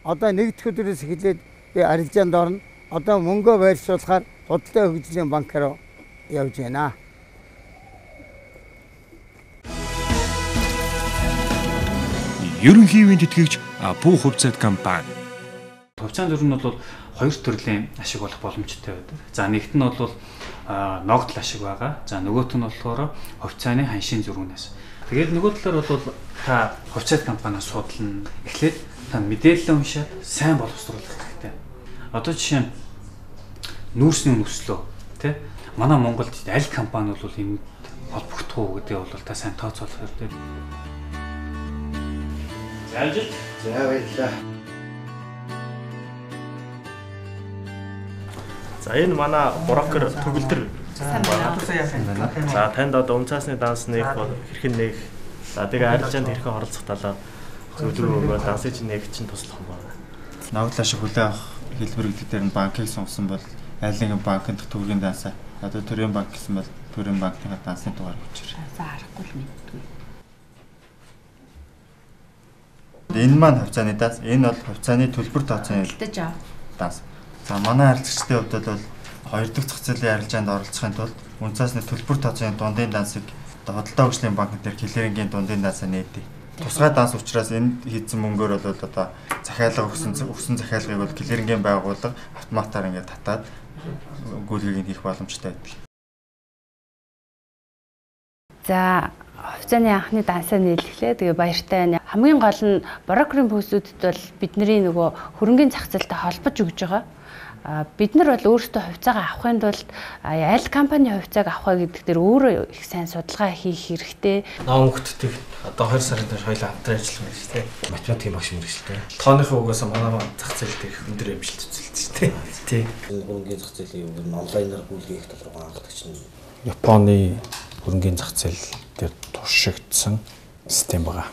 Одоо нэгдүгээр өдрөөс эхлээд би арилжаанд орно. Одоо мөнгөө байршуулахаар худалдаа хөгжлийн банк руу явж байна. Ерөнхийдөө тэтгэгч Пүү хувьцат компани. Хувьцааны зөрүү нь бол хоёр төрлийн ашиг болох боломжтой байдаг. За нэгт нь бол ногдол ашиг байгаа. За нөгөөх нь болохоор хувьцааны ханшийн зөрүүнээс. Тэгээд нөгөө талаар бол та хувьцат компаниас судална. Эхлээд та мэдээлэл уншаад сайн боловсруулах хэрэгтэй. Одоо жишээ нь нүүрсний нөхцлөө тий манай Монголд аль компани бол энэ холбогдох уу гэдэг бол та сайн тооцоолох хэрэгтэй. Амжилт. За баярлалаа. За энэ манай брокер төгөлдөр за танд одоо үнцаасны данс нээх хэрхэн нээх за тэгээ арилжаанд хэрхэн оролцох талаар зөвлөгөө өгөө дансыг нээх чинь туслах юм байна. Ногоон шиг хүлээн авах хэлбэр гэдэг дээр нь банкыг сонгосон бол аль нэгэн банкнд төгрөгийн даасаа одоо төрийн банк гэсэн бол төрийн банкны даасны дугаар өгч байна. За харахгүй л мэдгүй. Энэ маань хувьцааны даас, энэ бол хувьцааны төлбөр тооцооны даас. За манай харилцагчдын хувьд бол хоёр дахь зах зээлийн арилжаанд оролцохын тулд үнцаасны төлбөр тооцооны дундын даасыг Хөдөлთა хөгжлийн банк дээр хилэрэнгийн дундын даасаа нээдэг. Тусгай данс учраас энэ хийсэн мөнгөөр бол одоо захиалга өгсөн захиалгыг бол хилэрэнгийн байгууллага автоматар ингээд татаад гүйлгийг хийх боломжтой байдаг. За хувьцааны анхны дансаа нийлэхлээ. Тэгээ баяртай байна. Хамгийн гол нь брокерийн пүүсүүдэд бол бидний нөгөө хөрөнгийн зах зээлтэй холбож өгж байгаа. Бид нар бол өөрсдөө хувьцаагаа авахын тулд аль компани хувьцааг авах гэдэг дээр өөрөө их сайн судалгаа хийх хэрэгтэй. Нонгодтыг одоо 2 сарын дээр хоёулаа хамтран ажиллах юм шүү дээ. Математикийн багш мэргэжилтэй. Тооныхоо угаасаа манай зах зээл дээр өндөр амжилт үзүүлдэг шүү дээ. Тий. Хөрөнгийн зах зээлийн үг нь онлайнаар гүйлгээх талруу анхдаг чинь Японы хөрөнгийн зах зээл дээр туршигдсан систем байгаа.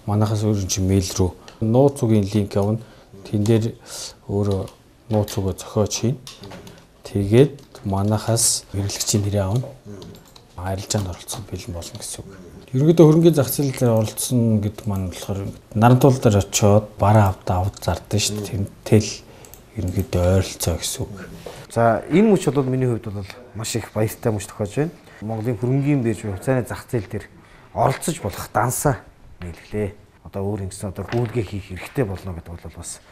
Манайхаас өөр чинь мэйл рүү нууц үгийн линк авна. Тэн дээр өөр нууц үгээ зохиож хийн. Тэгээд манайхаас хэрэглэгчийн нэрээ авна. Арилжаанд оролцох бэлэн болно гэсэн үг. Ерөнхийдөө хөрөнгийн зах зээл дээр оролцсон гэдэг маань болохоор наран туул дээр очиод бараа авд зардаг шүү дээ. Тэнтэл ерөнхийдөө ойролцоо гэсэн үг. За энэ мөч бол миний хувьд бол маш их баяртай мөч тохиож байна. Монголын хөрөнгийн бирж хувьцааны зах зээл дээр оролцож болох дансаа нийлглээ. Одоо өөр ингэсэн одоо гүйлгээ хийх хэрэгтэй болно гэдэг бол бас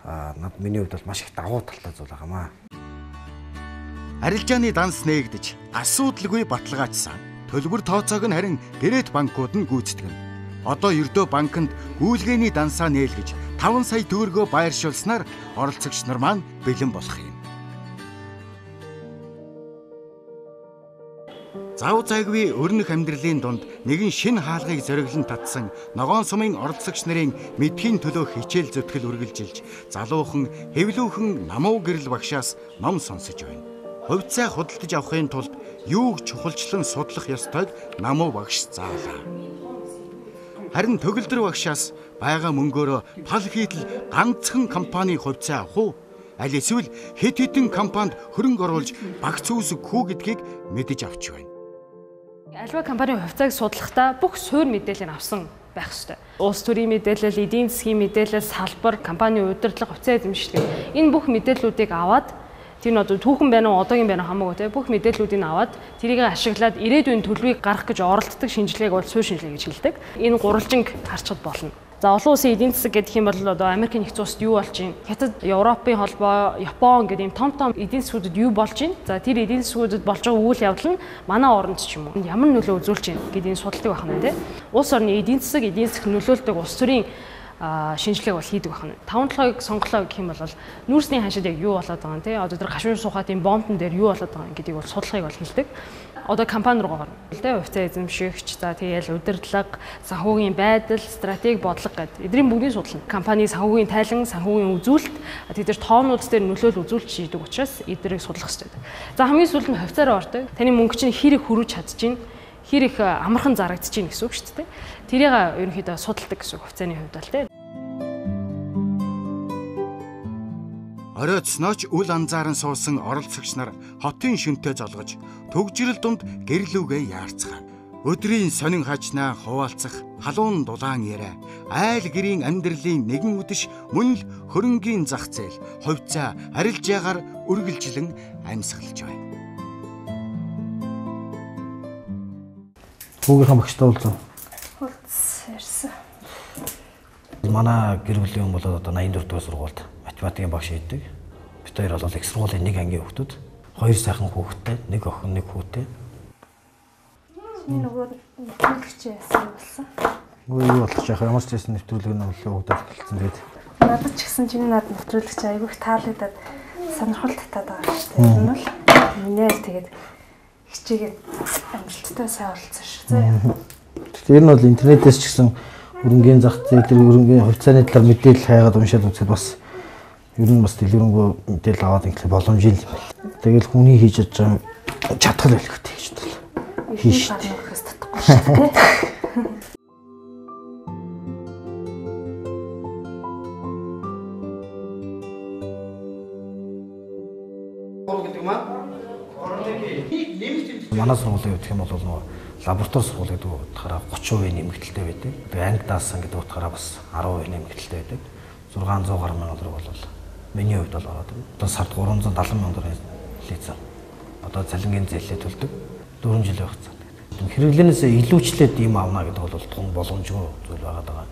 над миний хувьд бол маш их давуу талтай зүйл байгаамаа. Арилжааны данс нээгдэж асуудалгүй баталгаажсан. Төлбөр тооцоог нь харин гэрээт банкуд нь гүйцэтгэв. Одоо ердөө банкнд гүйлгээний дансаа нээлгэж 5 сая төгрөгөө байршуулснаар оролцогч нар маань бэлэн болох юм. Зав зайгүй өрнөх амьдралын дунд нэгэн шинэ хаалгыг зориглон татсан Ногоон сумын оролцогч нарын мэдхийн төлөө хичээл зүтгэл үргэлжилж залуухан хэвлүүхэн намуу гэрэл багшаас ном сонсож байна. Хувьцаа худалдаж авахын тулд юуг чухалчлан судлах ёстойг намуу багш заалаа. Харин төгөлдөр багшаас байгаа мөнгөөрөө пал хийдэл ганцхан компани хувьцаа авах уу? Аль эсвэл хэд хэдэн компанид хөрөнгө оруулж багц үүсгэх үү гэдгийг мэдэж авч байна. Альва компани хувьцааг судлахдаа бүх суурь мэдээллийг авсан байх ёстой. Улс төрийн мэдээлэл, эдийн засгийн мэдээлэл, салбар, компани удирдлага, хувьцаа эзэмшдэг. Энэ бүх мэдээллүүдийг аваад тэр нь одоо түүхэн байна уу, одоогийн байна уу хамаагүй те бүх мэдээллүүдийг аваад тэрийг ашиглаад ирээдүйн төлөвийг гаргах гэж оролддог шинжилгээг бол суурь шинжилгээ гэж хэлдэг. Энэ гурвалжинг харчад болно. За олон улсын эдийн засаг гэдэг юм бол одоо Америкийн нэгдсэн улсад юу болж байна? Хятад, Европын холбоо, Япон гэдэг ийм том эдийн засгуудад юу болж байна? За тэр эдийн засгуудад болж байгаа үйл явдал нь манай оронд ч юм уу ямар нөлөө үзүүлж байна гэдгийг судалдаг байна тийм. Улс орны эдийн засаг нөлөөлдөг улс төрийн шинжилгээг бол хийдэг байна. 5-7-ыг сонголоо гэх юм бол нүүрсний ханшид яг юу болоод байгаа юм те одоо тэр гашуун суухатын бомбон дээр юу болоод байгаа гэдгийг бол судалгааг бол хийдэг. Одоо компани руу гарна. Тэ хувьцаа эзэмшигч за тэгэл удирдлага, санхүүгийн байдал, стратеги бодлого гэдэг эдгээр бүгдийг судална. Компани санхүүгийн тайлан, санхүүгийн үзүүлэлт тэд тоонууд дээр нөлөөлөл үзүүлж шийдэг учраас эдгээрийг судлах хэрэгтэй. За хамгийн сүүлд нь хувьцаараа ордог. Таны мөнгө чинь хэр их хөрвж чадчихээн, хэр их амархан зарагдчихээн гэсэн үг шүү дээ. Тэрийг ерөнхийдөө судалдаг гэсэн хувьцааны хувьд бол тэ. Оройцнооч үл анзааран суусан оролцогч нар хотын шөнтөө золгож төгжрөл дунд гэрлүүгээ яарцгаав. Өдрийн сонин хажнаа хуваалцах халуун дулаан яриа айл гэрийн амьдралын нэгэн үдэш мөн л хөрөнгийн зах зээл хувьцаа арилжаагаар үргэлжлэн амьсгалж байна. Хүүгийнхаа багштай уулзсан. Ярьсан. Манай гэр бүлийн хүн бол одоо 84 дугаар сургуульд математикийн багш хийдэг. Бид хоёр бол их сургуулийн нэг ангийн хүүхдүүд. Хоёр сайхан хүүхэдтэй, нэг охин, нэг хүүтэй. Энэ нөгөө нэвтрүүлэгч яасан болсон. Юу болох яах ямар ч гэсэн нэвтрүүлэг нь хөөгдөд эхэлсэн тэгээд. Надад ч гэсэн чиний над нэвтрүүлэгч айгүйх таалагдаад сонирхол татаад байгаа шүү дээ. Энэ бол минийс тэгээд хичээгээд амжилттай сайн олцсон шүү зөө. Тэгэхээр энэ бол интернетээс ч гэсэн хөрөнгийн зах зээл дээр хөрөнгийн хувьцааны талаар мэдээлэл хайгаад уншаад үзэхэд бас ер нь бас дэлгэрэнгүй мэдээлэл аваад ингэх боломжтой юм байна. Тэгэл хүний хийж чадж байгаа чадхал байлгүй гэж бодлоо. Хийж гаргахаас татахгүй шүү дээ. Манай сургуулийн гэх юм бол нөгөө лаборатори сургууль гэдэг утгаараа 30% нэмэгдэлтэй байдаг. Тэгээ анги даасан гэдэг утгаараа бас 10% нэмэгдэлтэй байдаг. 600 гаруй мянган төгрөг бол миний хувьд бол ороод байна. Одоо сард 370 мянган төгрөгийн лиценз. Одоо цалингийн зээлээ төлдөг 4 жилийн хугацаанд. Хэрэглэнээс илүүчлээд ийм авна гэдэг бол тун боломжгүй зүйл байгаа даа.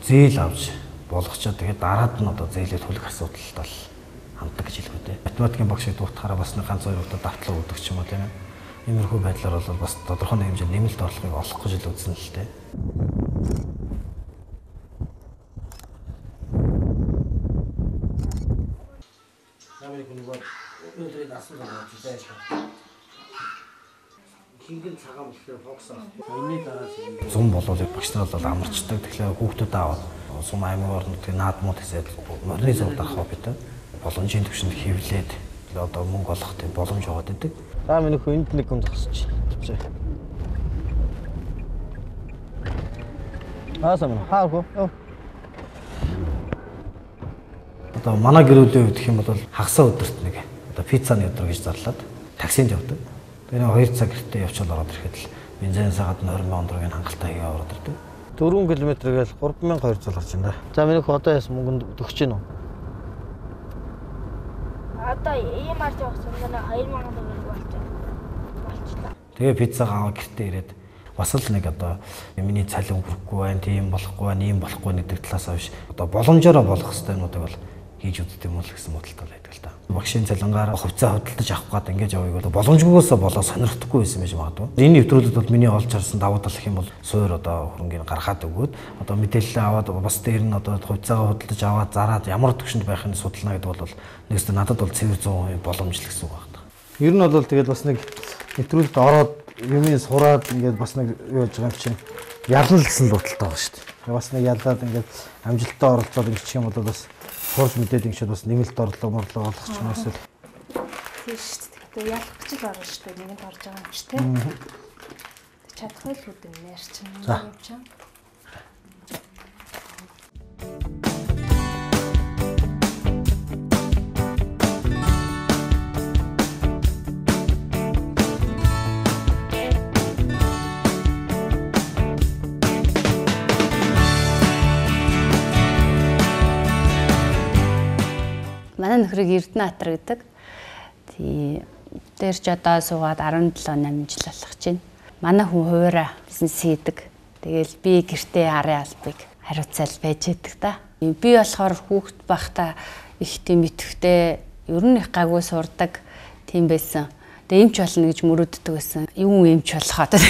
Зээл авч болгочоо тэгээд дараад нь одоо зээлээ төлөх асуудалтай л ханддаг гэж хэлбэ дээ. Математикийн багш гэдэг утгаараа бас нэг ганц хоёр удаа давтлага өгдөг ч юм уу тийм ээ. Иймэрхүү байдлаар бол бас тодорхой нэг хэмжээний нэмэлт орлогыг олох гэж л үзсэн л дээ. Намайг нөгөө өнөөдрийн асуулт авчихсан. Хингэн цагаан болохоор фокус авах. Энэний дараа зум болоод багш нар бол амарчдаг. Тэгэхээр хүүхдүүд аваад сум аймгаар нүдний наадмууд хэсээд морины зураг авах бид боломжийн төвшөнд хөвлээд одоо мөнгө олох тийм боломж аваад байдаг. За миний хүнд нэг хүн зогсож байна. Аасам хаагүй. Одоо манай гэр бүлийн хувьд гэх юм бол хагасаа өдөрт нэг одоо пиццаны өдөр гэж зарлаад таксинд явдаг. Тэгээ 2 цаг гэртээ явчаал ороод ирэхэд л бензин сагаад 20 мянган төгрөгийн хангалттай хийгээ ороод ирдэг. 4 км-гээл 3200 гарч байна. За миний одоо яс мөнгөнд төгсөж гин үү? Одоо ийм арч явах сундаа 2000 төгрөг болчихлоо. Тэгээ пиццаг аваа гэртээ ирээд бас л нэг одоо миний цалин хүрэхгүй байна, тийм болохгүй байна, ийм болохгүй гэдэг талаас авш одоо боломжоор болох хэвээр юмудыг бол хийж үздэг юм уу гэсэн бодолтой байдаг л та. Багшийн цалингаар хувьцаа хөдөлж авах гээд ингэж явъя гэдэг боломжгүйгөөс болоо сонирхдаггүй байсан байж магадгүй. Энэ нэвтрүүлэгт бол миний олж харсан давуу тал гэх юм бол суур одоо хөрөнгийг гаргаад өгөөд одоо мэдээлэл аваад бас дээр нь одоо хувьцаагаа хөдөлж аваад зараад ямар төвшөнд байхыг судална гэдэг бол нэгсдээ надад бол цэвэр 100% боломжтой гэсэн үг байна. Ер нь бол тэгэл бас нэг нэвтрүүлэгт ороод юмыг сураад ингээд бас нэг юу яаж байгаа юм чинь ялна л гэсэн л бодолтой байгаа шүү дээ. Бас нэг ялаад ингээд амжилттай оролцоод ингэчих юм бол бас сурж мэдээд ингэчээд бас нэмэлт орлого олох ч юм эсвэл тийм шүү дээ. Тэгээ ялах гэж л байгаа шүү дээ. Нэгэнд орж байгаа юм чи тийм. Чадахгүй л үгүй юм яар чинь. За. Манай нөхрийг Эрдэнэтар гэдэг. Тий дээр ч одоо суугаад 17-8 жил болох чинь. Манай хүн хуваараа бизнес хийдэг. Тэгэл би гэртээ арын албыг хариуцаал байж идэг та. Би болохоор хүүхэд байхдаа их тийм итгэвтэй ер нь их гайгүй сурдаг тийм байсан. Тэгээ эмч болно гэж мөрөөддөг байсан. Юм эмч болох одоо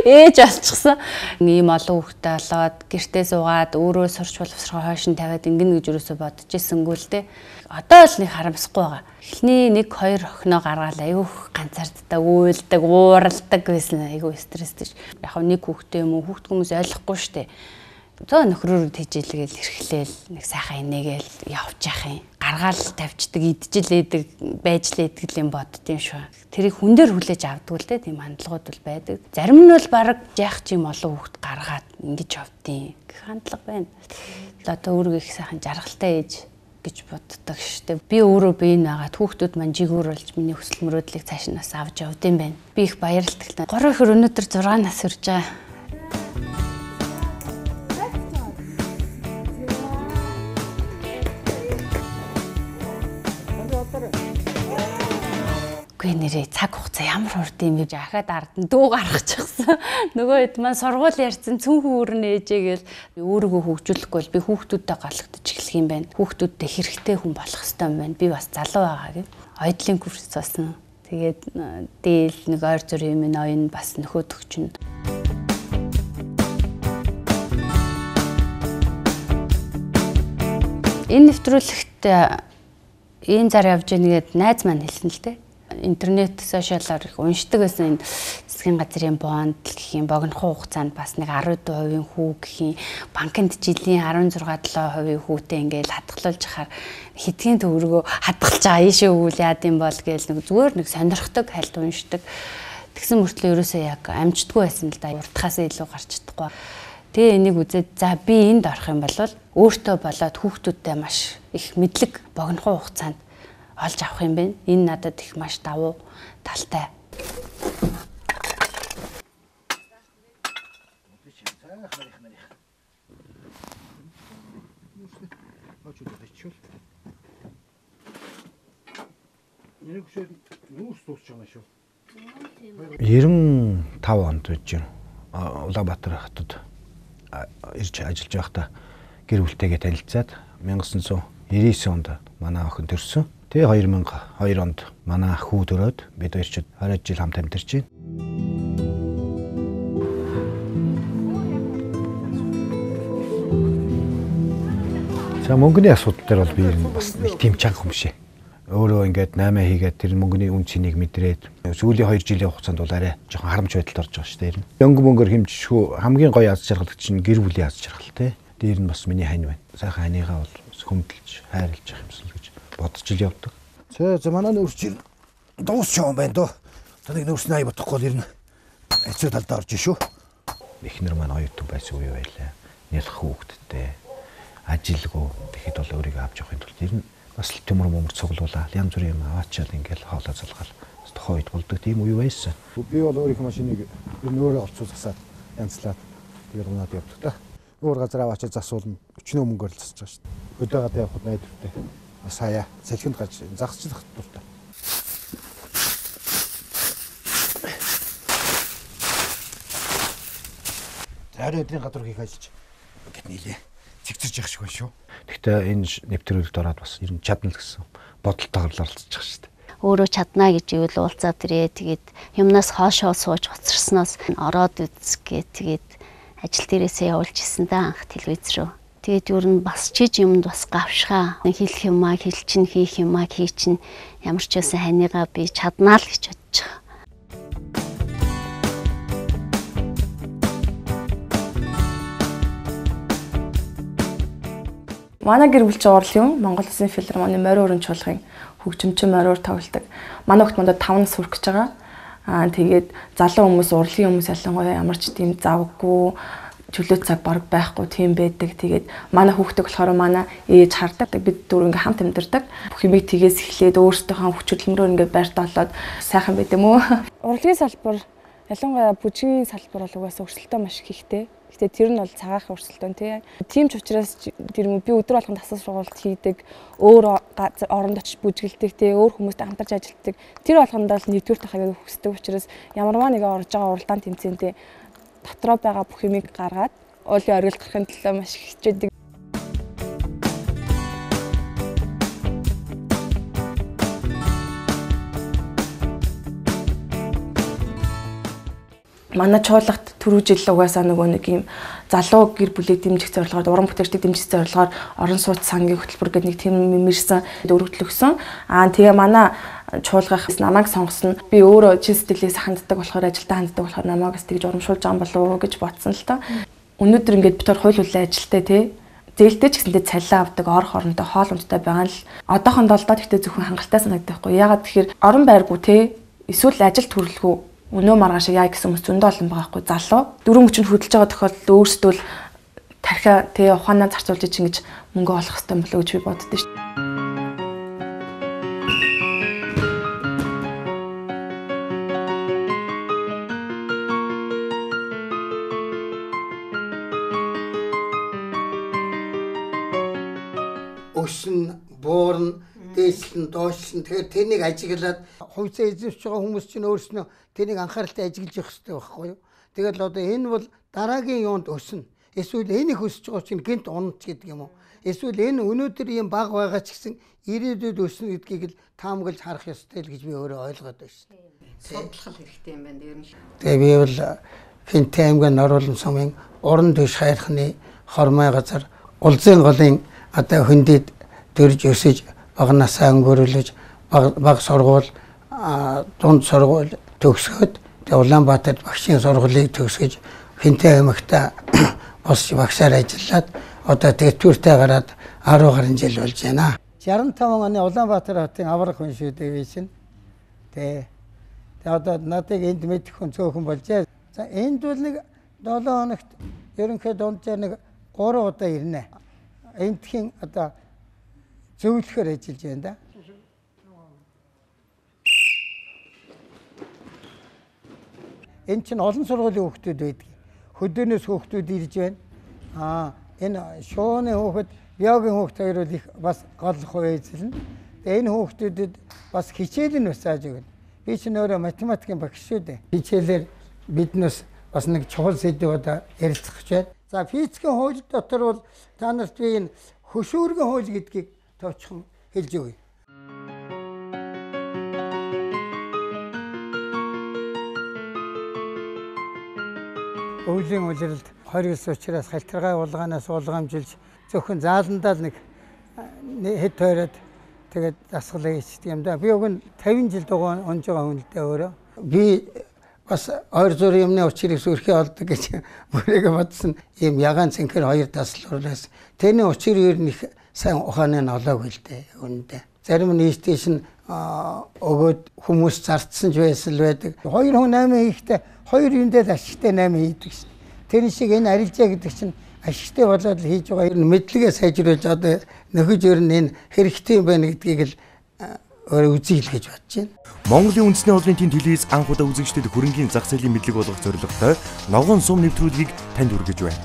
ээж алчихсан. Ийм олон хүүхдээ болоод гэртээ суугаад өөрөө сурч боловсроо хойш нь тавиад ингэнэ гэж юусоо бодож ирсэнгүү л дээ. Одоо л нэг харамсахгүй байгаа. Эхний 1-2 охиноо гаргаал аюух ганцаарддаг, уйлдаг, ууралдаг байсан. Аюу стресстэй. Яг нэг хүүхдээ юм уу хүүхд хүмүүс ойлгохгүй штэ. Зөө нөхрөөр тэжээлгээл эрхлээл нэг сайхан инээгээл явж яах юм. Гаргаал тавьчдаг, идчихлээдэг, байжлээдэг юм боддtiin шүү. Тэрийг хүн дээр хүлээж авдаг л те тийм хандлагууд бол байдаг. Зарим нь бол баг яах ч юм олон хүүхд гаргаад ингэж явдیں۔ Гэх хандлага байна. Одоо өөрийгөө их сайхан жаргалтай ээж гэж боддог штеп. Би өөрөө бие наагаад хүүхдүүд маань жигүүрлж миний хүсэл мөрөөдлийг цааш нас авч явдсан байна. Би их баярлалтай. 3 ихэр өнөөдөр 6 нас хүрч байгаа. Гүй нэрээ цаг хугацаа ямар хурд юм бэ? Ахаад ард нь дүү гаргачихсан. Нөгөө хэд маань сургууль ярьсан цүнхүү өрнө ээжээгээл өөрийгөө хөгжүүлэхгүй бол би хүүхдүүдтэй галагдаж эхлэх юм байна. Хүүхдүүдтэй хэрэгтэй хүн болох хэрэгтэй юм байна. Би бас залуу байгаа гэв. Ойдлын курс цаасан. Тэгээд дээл нэг ойр зүрийн юм ноён бас нөхөө төгчнө. Энэ нэвтрүүлэгт энэ зар явж байгаад найз маань хэлсэн л дээ. Интернет сошиалаар их уншдаг байсан энэ засгийн газрын бонд гэх юм богинохоо хугацаанд бас нэг 10% хүү гэх юм банкнд жилийн 16-7% хүүтэй ингээл хадгалуулж хахаар хэдгийн төгрөгөө хадгалж байгаа ийшээ өгвөл яад юм бол гээл нэг зүгээр нэг сонирхдаг хальт уншдаг. Тэгсэн мөртлөө ерөөсөө яг амждаггүй байсан л да. Уртхаас илүү гарч чадахгүй. Тэгээ энийг үзээд за би энд орох юм бол өөртөө болоод хүүхдүүдтэй маш их мэдлэг богинохоо хугацаанд олж авах юм бэ. Энэ надад их маш давуу талтай. Тав онд байж Улаанбаатар хотод ирж ажиллаж байхдаа гэр бүлтэйгээ танилцаад 1999 онд манай охин төрсөн. Тэгээ 2002 онд манай хүү төрөөд бид хоёр ч 20 жил хамт амьдарч байна. За мөнгөний асуудал дээр бол би бас нэг тийм чанга юм шиг. Өөрөө ингээд 8 хийгээд тэр мөнгөний үн цэнийг мэдрээд сүүлийн 2 жилийн хугацаанд бол арай жоохон харамж байдалд орж байгаа шүү дээ. Өнгө мөнгөөр хэмжихгүй хамгийн гоё аз жаргал чинь гэр бүлийн аз жаргал те. Дээр нь бас миний хань байна. Сайхан ханийгаа бол хөмдөлж хайрлаж явах юмсэл гэж бодож ил явдаг. За манай нөөц дуусч байгаа юм байна дөө. Таныг нөөц 80 бодохгүй л ирнэ. Эцэг талдаа орж шүү. Эхнэр маань оюутан байсан үе байлаа. Нялх хүүхэдтэй. Ажилгүй тэгэхэд бол өөрийгөө авч явахын тулд ер нь бас л төмөр мөмөр цуглуулаад янз бүрийн юм аваачаал ингээл хоолоо залгаал тухайд болдог тийм үе байсан. Би бол өөрийнхөө машиныг өөрөө олцуулсаад янзлаад тэгээд унаад явдаг та. Өөр газар аваачаа засуулна. Өчнөө мөнгөөр л засаж байгаа шүү дээ. Өдөөгаад явахд найдвартай. Бас хаяа салхинд гарч загсчлах дуртай. Зарим өдрийн гадуур хийх ажиллаж гэт нийлээ. Цэгцэрж явах шиг байна шүү. Гэхдээ энэ нэвтрүүлэгт ороод бас ер нь чадна л гэсэн бодолтойгоор л оролцож байгаа шүү дээ. Өөрөө чадна гэж ивэл уулзаад ирээ. Тэгээд юмнаас хоошоо сууж хоцорсноос ороод үзгээ. Тэгээд ажил дээрээсээ явуулж исэн да анх телевиз рүү. Тэгээд ер нь бас чиж юмд бас гавшгаа. Хэлэх юмаа хэлчин, хийх юмаа хийчин. Ямар ч байсан ханигаа би чаднаа л гэж бодож байгаа. Манай гэр бүл чинь урлын Монгол Улсын филармоны морин өрн чуулгын хөгжимчин мориор тоглодог. Манай хот мандад 5 нас хүрэх гэж байгаа. Тэгээд залуу хүмүүс урлын хүмүүс ялангуяа ямар ч тийм завгүй чөлөө цаг бараг байхгүй тийм байдаг. Тэгээд манай хүүхдээ болохоор манай ээж хардаг. Бид дөрөв ингээм хамт амьдардаг. Бүх юмыг тгээс эхлээд өөрсдийнхөө хүч хөдөлмөрөөр ингээд байртаа олоод сайхан байд юм уу? Урлагийн салбар ялангуяа бүжгийн салбар бол угаасаа өрсөлдөө маш их ихтэй. Гэтэ тэр нь бол цагаах өрсөлдөөн тийм ч учраас тэр би өдөр болгон тасал сургалт хийдэг, өөр оронд очиж бүжгэлдэг, өөр хүмүүстэй хамтарч ажилладаг. Тэр болгондоо л нэгдүгээр тахыг хүсдэг учраас ямарваа нэгэн орж байгаа уралдаан тэмцээндээ дотроо байгаа бүх юмыг гаргаад уулын оргил гарахын төлөө маш их хичээдэг. Манай чуулгад түрүү жил угаасаа нөгөө нэг юм залуу гэр бүлийг дэмжих зорилгоор уран бүтээлчдийг дэмжих зорилгоор орон сууц сангийн хөтөлбөр гэдэг нэг тийм юм ирсэн өргөдөл өгсөн. Тэгээ манай чуулгах намайг сонгосон. Би өөрөө чин сэтгэлээс ханддаг болохоор ажилдаа ханддаг болохоор намайг бас тэгж урамшуулж байгаа болов уу гэж бодсон л та. Өнөөдөр ингээд бид хоёр хууль улаан ажилтай тий. Зээлтэй ч гэсэндээ цалин авдаг, орох орондоо хоол ундтай байгаа л одоохондоо л доо тэгтээ зөвхөн хангалттай санагддаг байхгүй. Ягаад тэгэхээр орон байргүй тий. Эсвэл ажил төрөлгүй өнөө маргааш яа гэсэн хүмүүс зөндөө олон байгаа хгүй залуу дөрөв мөчөнд хөдөлж байгаа тохиолдолд өөрсдөө л тархиа тэгээ ухаанаа зарцуулж ингэж мөнгө олох хэрэгтэй болов уу гэж би боддоо шүү дээ. Өсөн, буурна, дээшлэн, доошлон тэгэхээр тэрнийг ажиглаад хувьцаа эзэмшиж байгаа хүмүүс чинь өөрснөө тэрнийг анхааралтай ажиглаж явах хэрэгтэй байхгүй юу? Тэгэл одоо энэ бол дараагийн юунд өснө. Эсвэл энэ их өсөж байгаа чинь гинт унаж гэдэг юм уу? Эсвэл энэ өнөөдөр юм баг байгаа ч гэсэн ирээдүйд өснө гэдгийг л таамаглаж харах ёстой л гэж би өөрөө ойлгоод байна шүү дээ. Судлах хэрэгтэй юм байна ер нь. Тэгээ би бол Финтэй аймгийн Норуулан сумын уран дэвш хайрхны хормой газар улсын голын одоо хөндөд дөрж өсөж багнасаа өнгөрүүлж баг сургууль дунд сургууль төгсгөөд Улаанбаатарт багшийн сургуулийг төгсгөж Финтэй аймагта бос багшаар ажиллаад одоо тэгтүүртэй гараад 10 гаруй жил болж байна. 65 оны Улаанбаатар хотын аврах хүн шүү дээ би чинь. Тэгээ одоо надыг энд мэдэх хүн цөөхөн болжээ. За энд бол нэг 7 хоногт ерөнхийдөө дунджаар нэг 3 удаа ирнэ. Эндхийн одоо зөвлөхөр ажиллаж байна да. Энэ чинь олон сургуулийн хүүхдүүд байдаг. Хөдөөнөөс хүүхдүүд ирж байна. Энэ шууны хүүхэд, биологийн хүүхэд хоёр бол их бас гол хувь эзэлнэ. Тэгээ энэ хүүхдүүдэд бас хичээл нь бас зааж өгнө. Би чинь өөрөө математикийн багш шүү дээ. Хичээлээр биднээс бас нэг чухал сэдвүүд ярилцах гэж байна. За физикийн хууль дотор бол та нарт би энэ хөшүүргийн хууль гэдгийг товчхон хэлж өгье. Өвлийн улиралд 29 учраас халтаргай улгаанаас улгаамжилж зөвхөн зааландаа л нэг хэд тойроод тэгээд дасгалаа хийчихдэг юм да. Би уг нь 50 жил дугаа унж байгаа хүн л дээ өөрөө. Би бас ойр зур юмны учрыг сүрхий олдог гэж бүрээгээ бодсон. Ийм ягаан цэнхэр хоёр таслуулаас тэрний учир ер нь их сайн ухааны нь олоогүй л дээ үүндээ. Зарим нь ийштэйш нь өгөөд хүмүүс зардсан ч байсан л байдаг. Хоёр хүн 8 хийхдээ хоёр юундээ ашигтай 8 хийдэг шин. Тэр шиг энэ арилжаа гэдэг чинь ашигтай болоод л хийж байгаа. Ер нь мэдлэгээ сайжруулж одоо нөхөж ер нь энэ хэрэгтэй юм байна гэдгийг л үзье л гэж бодож байна. Монголын үндэсний холбооны телевиз анх удаа үзэгчдэд хөрөнгийн зах зээлийн мэдлэг олгох зорилготой ногоон сум нэвтрүүлгийг танд хүргэж байна.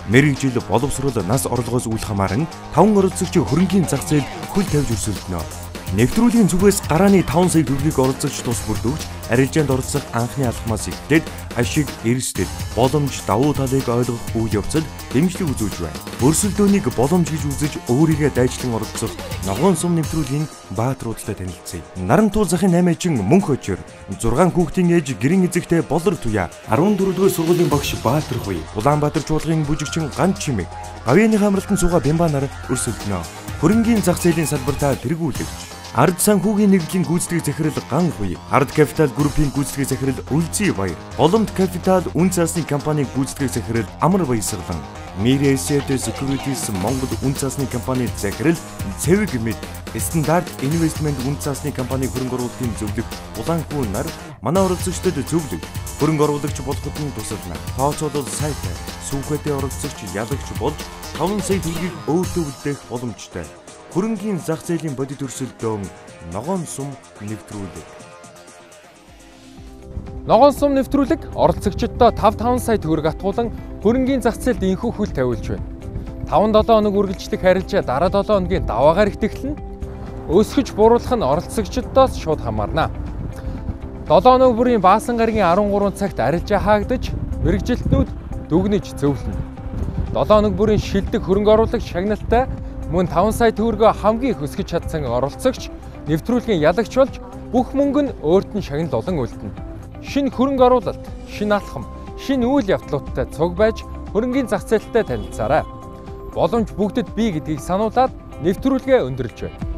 Мэргэжил боловсрол нас орлогоос үл хамааран 5 оролцогч хөрөнгийн зах зээлд хөл тавьж өрсөлдөнө. Нэвтрүүлгийн зүгээс гарааны 5 сая төгрөгийг оролцогч тус бүрдүүлж арилжаанд оролцох анхны алхмаас эхлээд ашиг, эрсдэл, боломж, давуу талыг ойлгох үйл явцад дэмжлэг үзүүлж байна. Өрсөлдөөнийг боломж гэж үзэж өөрийгөө дайчлан оролцох ногоон сум нэвтрүүлгийн бааtruудтай танилцъя. Нарантуул захын 8-чин мөнх очир 6 хүүхдийн ээж гэрэн эзэгтэй болор туяа 14-р сургуулийн багш Баатар хуй Улаанбаатар чуулгын бүжигчин Ганц чимэг гавьяаны хамралтан суугаа Бямбанаар өрсөлдөнө. Хөрөнгийн зах зээлийн салбартаа тэргүүлэгч Ард санхүүгийн нэгдлийн гүйцэтгэх захирал Ган хуй, Ард Капитал группийн гүйцэтгэх захирал Үлзий баяр, Боломт Капитал үн цаасны компанийн гүйцэтгэх захирал Амар Баясгалан, Мирээсэд Securities Монгол үн цаасны компанийн захирал Цэвэг мэд, Стандарт Инвестмент үн цаасны компанийн хөрөнгө оруулалтын зөвлөх Улаанхүү нар манай оролцогчдод зөвлөг, хөрөнгө оруулагч болоход нь тусална. Тооцоолол сайтай, сүүхэтэ оролцогч ялагч болж 5 сая төгрөгийг өөртөө үлдээх боломжтой. Хөрөнгийн зах зээлийн бодит өрсөлдөөн ногоон сум нэвтрүүлэг. Ногоон сум нэвтрүүлэг оролцогчдод 5 сая төгрөг атгуулан хөрөнгийн зах зээлд энхүү хөл тавиулж байна. 5-7 хоног үргэлжлэх харилцаа дараа 7 хоногийн даваагаар итгэхлэн өсгөж буруулах нь оролцогчдоос шууд хамаарна. 7 хоног бүрийн баасан гарагийн 13 цагт арилжаа хаагдаж мэргэжилтнүүд дүгнэж зөвлөнө. 7 хоног бүрийн шилдэг хөрөнгө оруулагч шагналтай мөн 5 сая төгрөгөө хамгийн их өсгөж чадсан оролцогч нэвтрүүлгийн ялагч болж бүх мөнгө нь өөрт нь шагнал олон үлдэнэ. Шинэ хөрөнгө оруулалт, шинэ алхам, шинэ үйл явдлуудтай цуг байж хөрөнгийн зах зээлтэй танилцаарай. Боломж бүгдэд бий гэдгийг сануулад нэвтрүүлгээ өндөрлж байна.